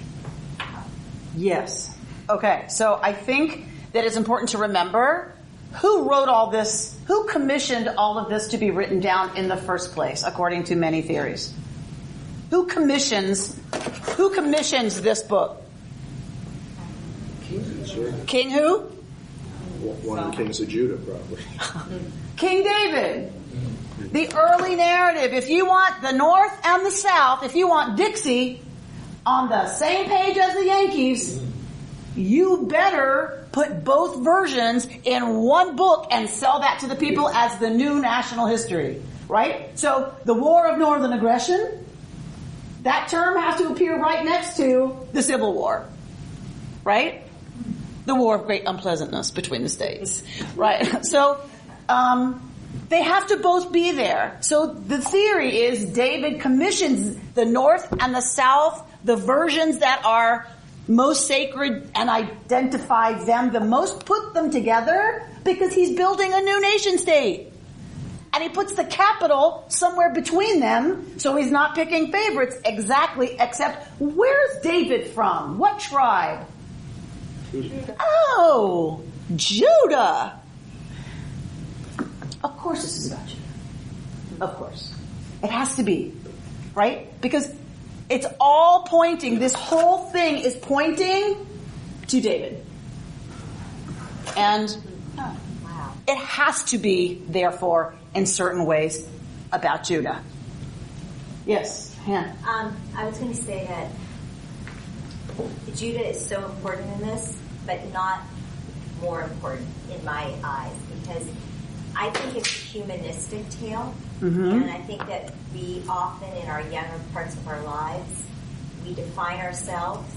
Yes. Okay, so I think that it's important to remember who wrote all this, who commissioned all of this to be written down in the first place, according to many theories. Who commissions this book? King who? One of the kings of Judah, probably. King David. The early narrative. If you want the North and the South, if you want Dixie on the same page as the Yankees, you better put both versions in one book and sell that to the people as the new national history. Right? So the War of Northern Aggression, that term has to appear right next to the Civil War. Right? The War of Great Unpleasantness between the states. Right? So, they have to both be there. So the theory is David commissions the North and the South, the versions that are most sacred and identify them the most, put them together because he's building a new nation state. And he puts the capital somewhere between them, so he's not picking favorites exactly, except where's David from? What tribe? Oh, Judah. Of course this is about Judah. Of course. It has to be. Right? Because it's all pointing, this whole thing is pointing to David. And it has to be, therefore, in certain ways, about Judah. Yes, Hannah. I was going to say that Judah is so important in this, but not more important in my eyes, because I think it's a humanistic tale, and I think that we often, in our younger parts of our lives, we define ourselves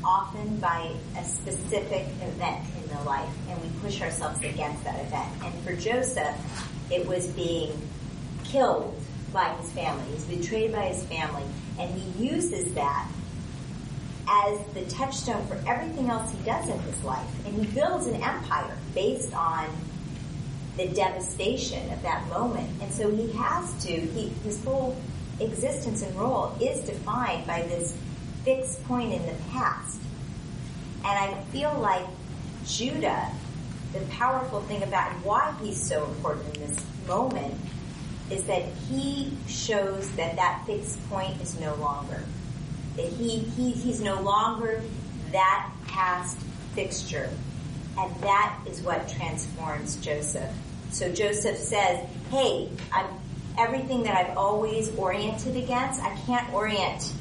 often by a specific event in the life, and we push ourselves against that event. And for Joseph, it was being killed by his family. He's betrayed by his family, and he uses that as the touchstone for everything else he does in his life. And he builds an empire based on the devastation of that moment. And so he has to, his whole existence and role is defined by this fixed point in the past. And I feel like Judah, the powerful thing about why he's so important in this moment is that he shows that that fixed point is no longer. That he's no longer that past fixture. And that is what transforms Joseph. So Joseph says, hey, everything that I've always oriented against, I can't orient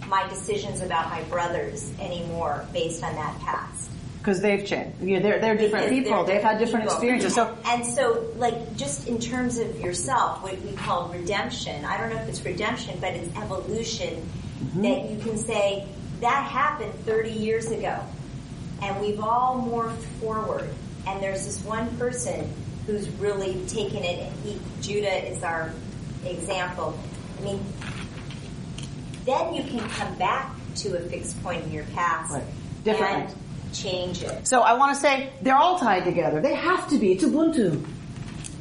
my decisions about my brothers anymore based on that past. Because they've changed. They're different people. They've had different experiences. So, like, just in terms of yourself, what we call redemption, I don't know if it's redemption, but it's evolution, that you can say, that happened 30 years ago, and we've all morphed forward, and there's this one person who's really taken it, and Judah is our example. I mean, then you can come back to a fixed point in your past. Right. Differently. And change it. So I want to say they're all tied together. They have to be. It's Ubuntu.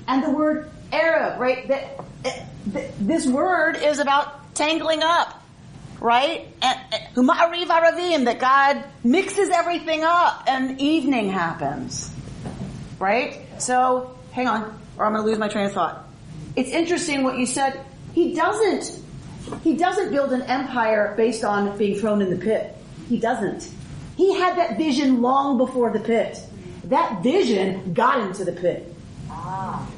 And the word Arab, right? This word is about tangling up, right? Huma'ariv Aravim, that God mixes everything up and evening happens, right? So, hang on, or I'm going to lose my train of thought. It's interesting what you said. He doesn't build an empire based on being thrown in the pit. He doesn't. He had that vision long before the pit. That vision got him to the pit.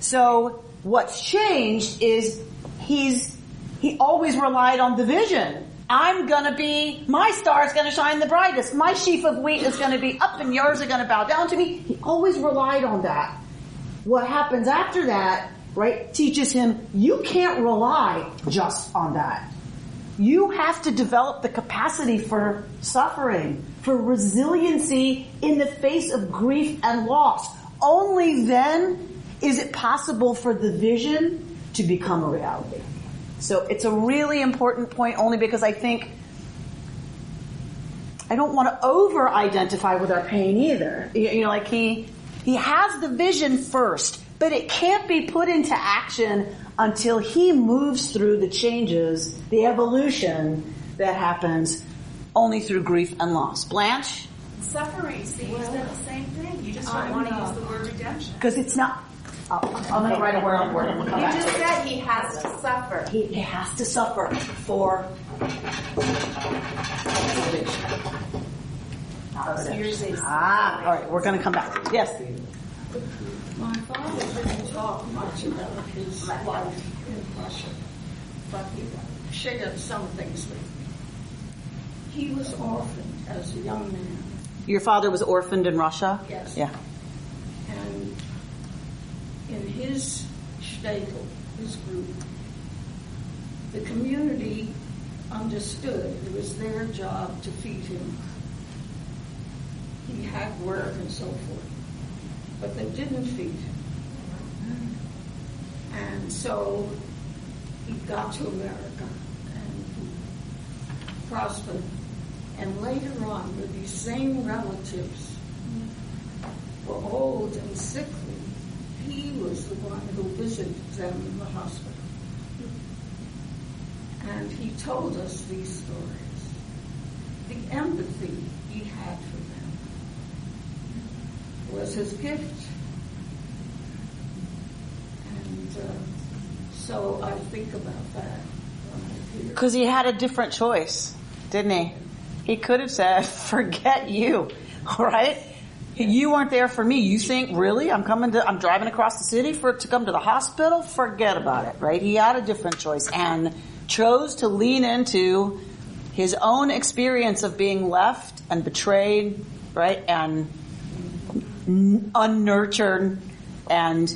So what's changed is he always relied on the vision. My star is gonna shine the brightest. My sheaf of wheat is gonna be up and yours are gonna bow down to me. He always relied on that. What happens after that, right, teaches him you can't rely just on that. You have to develop the capacity for suffering, for resiliency in the face of grief and loss. Only then is it possible for the vision to become a reality. So it's a really important point only because I think I don't want to over-identify with our pain either. Like he has the vision first, but it can't be put into action until he moves through the changes, the evolution that happens only through grief and loss. Blanche? Suffering, see, you said the same thing. You just don't want to use the word redemption. Because it's not... I'm going to write a word on word. You just said he has to suffer. He has to suffer for... all right, we're going to come back. Yes? My father didn't talk much about his life in Russia, but he shared some things with me. He was orphaned as a young man. Your father was orphaned in Russia? Yes. Yeah. And in his shtetl, his group, the community understood it was their job to feed him. He had work and so forth. But they didn't feed him. And so he got to America and he prospered. And later on, with these same relatives were old and sickly, he was the one who visited them in the hospital. And he told us these stories. The empathy he had for them was his gift. And so I think about that when I hear. Because he had a different choice, didn't he? He could have said, forget you, all right? You weren't there for me. You think, really? I'm driving across the city to come to the hospital? Forget about it, right? He had a different choice and chose to lean into his own experience of being left and betrayed, right? And unnurtured, and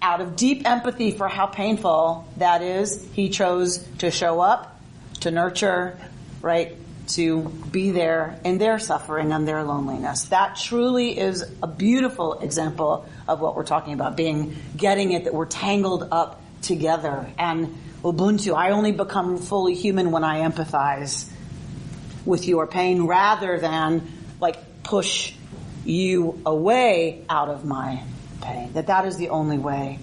out of deep empathy for how painful that is, he chose to show up, to nurture, right? To be there in their suffering and their loneliness. That truly is a beautiful example of what we're talking about, getting it, that we're tangled up together. And Ubuntu, I only become fully human when I empathize with your pain rather than push you away out of my pain. That is the only way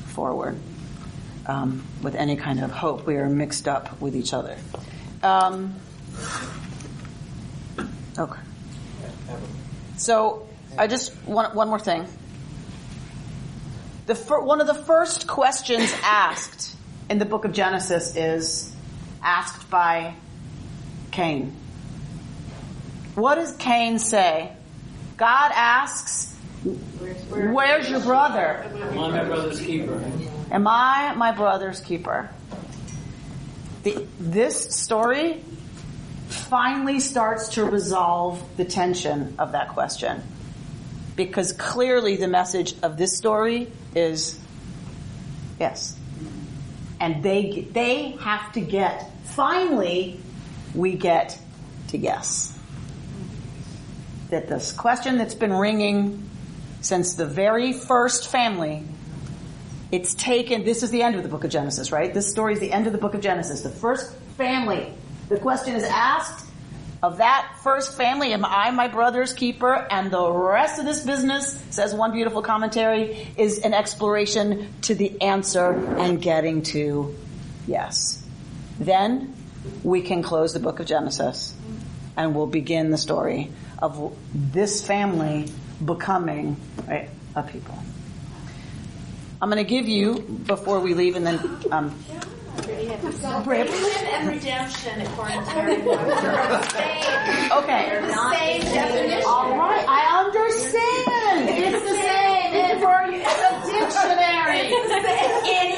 forward with any kind of hope. We are mixed up with each other. Okay. So I just want one more thing. One of the first questions asked in the book of Genesis is asked by Cain. What does Cain say? God asks, where's your brother? Am I my brother's keeper? Am I my brother's keeper? This story finally starts to resolve the tension of that question. Because clearly the message of this story is yes. And they have to get, finally, we get to guess. That this question that's been ringing since the very first family, it's taken, this is the end of the book of Genesis, right? This story is the end of the book of Genesis. The first family, the question is asked of that first family, am I my brother's keeper? And the rest of this business, says one beautiful commentary, is an exploration to the answer and getting to yes. Then we can close the book of Genesis and we'll begin the story of this family becoming a people. I'm going to give you, before we leave, and then Salvation and redemption, according to Mary Webster. Okay. They're not the same definition. All right, I understand. It's the same. It's a dictionary. In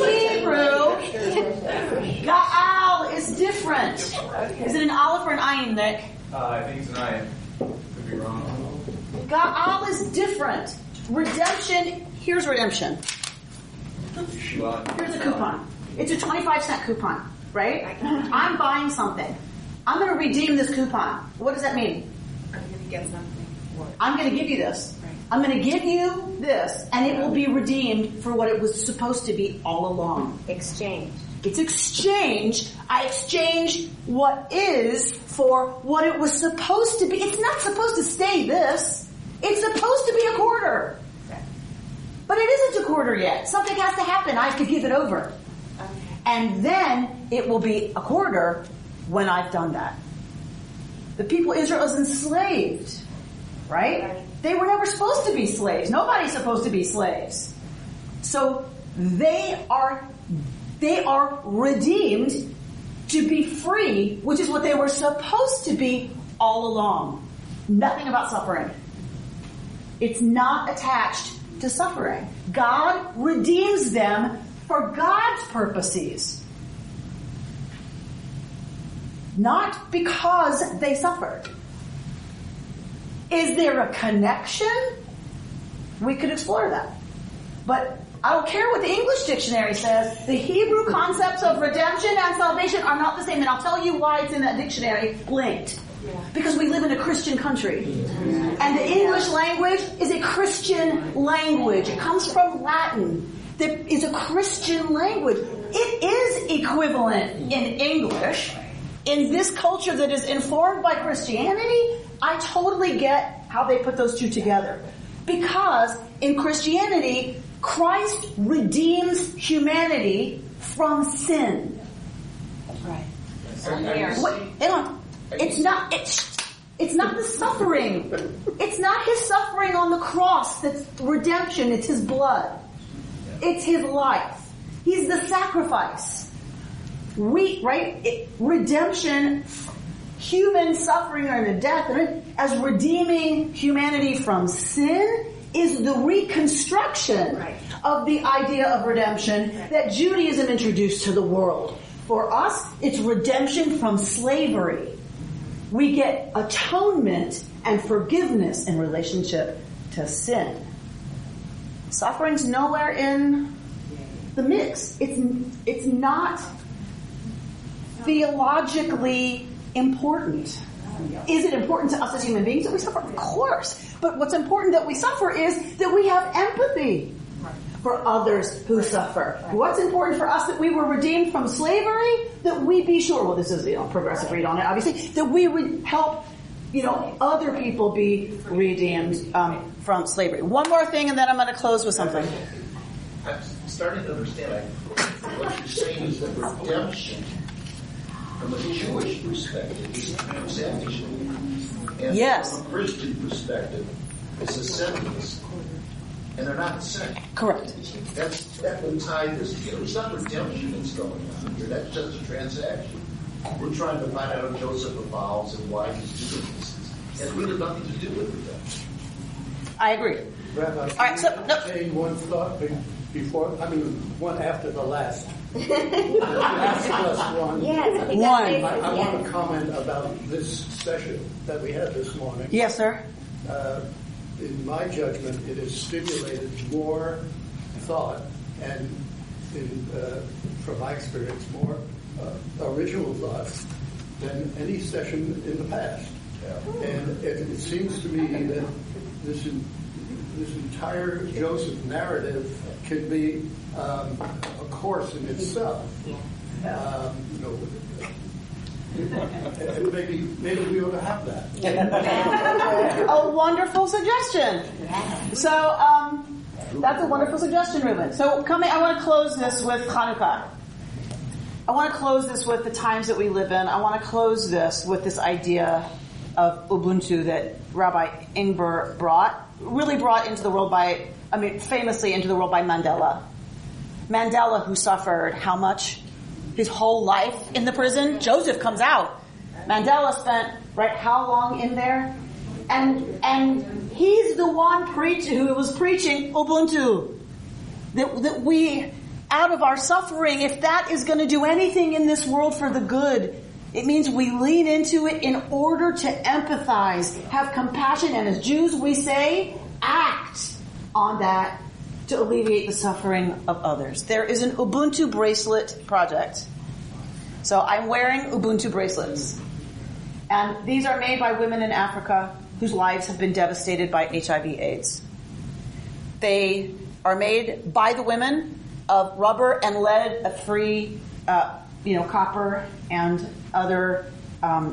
Hebrew, Ga'al is different. Is it an aleph or an ayin, Nick? I think it's an ayin. Could be wrong. Ga'al is different. Redemption, here's redemption. Here's a coupon. It's a 25-cent coupon, right? I'm buying something. I'm going to redeem this coupon. What does that mean? I'm going to get something. I'm going to give you this. Right. I'm going to give you this, and it will be redeemed for what it was supposed to be all along. Exchange. It's exchange. I exchange what is for what it was supposed to be. It's not supposed to stay this. It's supposed to be a quarter. But it isn't a quarter yet. Something has to happen. I have to give it over. Okay. And then it will be a quarter when I've done that. The people of Israel is enslaved, right? They were never supposed to be slaves. Nobody's supposed to be slaves. So they are redeemed to be free, which is what they were supposed to be all along. Nothing about suffering. It's not attached to suffering. God redeems them for God's purposes. Not because they suffered. Is there a connection? We could explore that. But I don't care what the English dictionary says. The Hebrew concepts of redemption and salvation are not the same. And I'll tell you why it's in that dictionary linked. Because we live in a Christian country. And the English language is a Christian language. It comes from Latin. There is a Christian language. It is equivalent in English. In this culture that is informed by Christianity, I totally get how they put those two together. Because in Christianity, Christ redeems humanity from sin. Right. It's not the suffering. It's not his suffering on the cross that's redemption. It's his blood. It's his life. He's the sacrifice. Redemption, human suffering and death, as redeeming humanity from sin is the reconstruction of the idea of redemption that Judaism introduced to the world. For us, it's redemption from slavery. We get atonement and forgiveness in relationship to sin. Suffering's nowhere in the mix. It's not theologically important. Is it important to us as human beings that we suffer? Of course. But what's important that we suffer is that we have empathy for others who suffer. What's important for us? That we were redeemed from slavery, that we be sure, well, this is, progressive read on it, obviously, that we would help, other people be redeemed from slavery. One more thing, and then I'm going to close with something. I'm starting to understand. What you're saying is that redemption, from a Jewish perspective, is transaction. And yes. From a Christian perspective, it's a sentence. And they're not the same. Correct. That would tie this together. It's not redemption that's going on here. That's just a transaction. We're trying to find out if Joseph evolves and why he's doing this. It has really nothing to do with redemption. I agree. Rabbi, all right, so say one thought before, one after the last. Last plus one. Yes, I think I want to comment about this session that we had this morning. Yes, sir. In my judgment, it has stimulated more thought and, from my experience, more original thought than any session in the past. Yeah. And it seems to me that this entire Joseph narrative can be a course in itself. And maybe we ought to have that. A wonderful suggestion. So that's a wonderful suggestion, Ruben. So I want to close this with Hanukkah. I want to close this with the times that we live in. I want to close this with this idea of Ubuntu that Rabbi Ingber brought into the world famously into the world by Mandela. Mandela, who suffered how much? His whole life in the prison. Joseph comes out. Mandela spent, how long in there? And he's the one who was preaching Ubuntu. That we, out of our suffering, if that is going to do anything in this world for the good, it means we lean into it in order to empathize, have compassion, and as Jews we say, act on that to alleviate the suffering of others. There is an Ubuntu bracelet project. So I'm wearing Ubuntu bracelets. And these are made by women in Africa whose lives have been devastated by HIV/AIDS. They are made by the women of rubber and lead-free, copper and other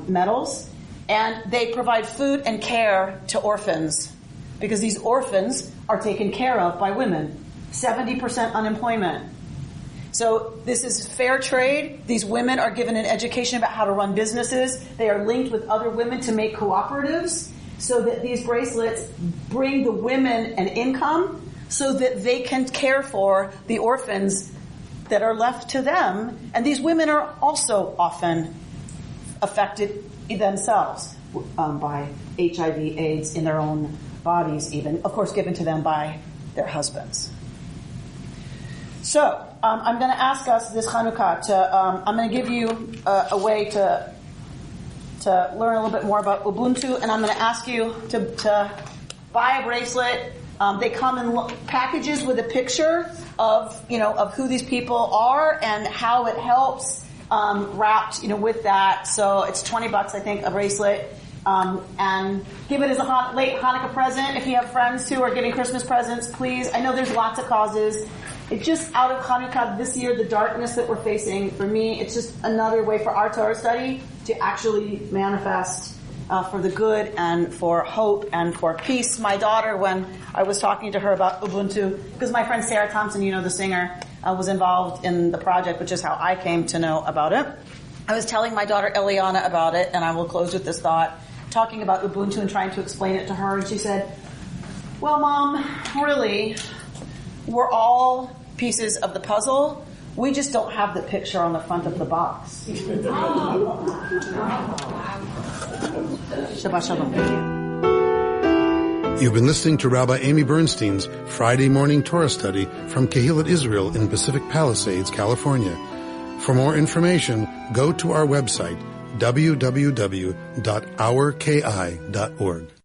metals. And they provide food and care to orphans, because these orphans are taken care of by women. 70% unemployment. So this is fair trade. These women are given an education about how to run businesses. They are linked with other women to make cooperatives, so that these bracelets bring the women an income so that they can care for the orphans that are left to them. And these women are also often affected themselves by HIV/AIDS in their own bodies, even, of course, given to them by their husbands. So, I'm going to ask us this Hanukkah I'm going to give you a way to learn a little bit more about Ubuntu, and I'm going to ask you to buy a bracelet. They come in packages with a picture of who these people are and how it helps, wrapped, with that. So it's $20, I think, a bracelet. And give it as a late Hanukkah present. If you have friends who are giving Christmas presents, please. I know there's lots of causes. It's just out of Hanukkah this year, the darkness that we're facing. For me, it's just another way for our Torah study to actually manifest for the good and for hope and for peace. My daughter, when I was talking to her about Ubuntu, because my friend Sarah Thompson, the singer, was involved in the project, which is how I came to know about it. I was telling my daughter Eliana about it, and I will close with this thought, talking about Ubuntu and trying to explain it to her, and she said, well, Mom, really, we're all pieces of the puzzle. We just don't have the picture on the front of the box. Shabbat Shalom. You've been listening to Rabbi Amy Bernstein's Friday morning Torah study from Kehillat Israel in Pacific Palisades, California. For more information, go to our website, www.ourki.org.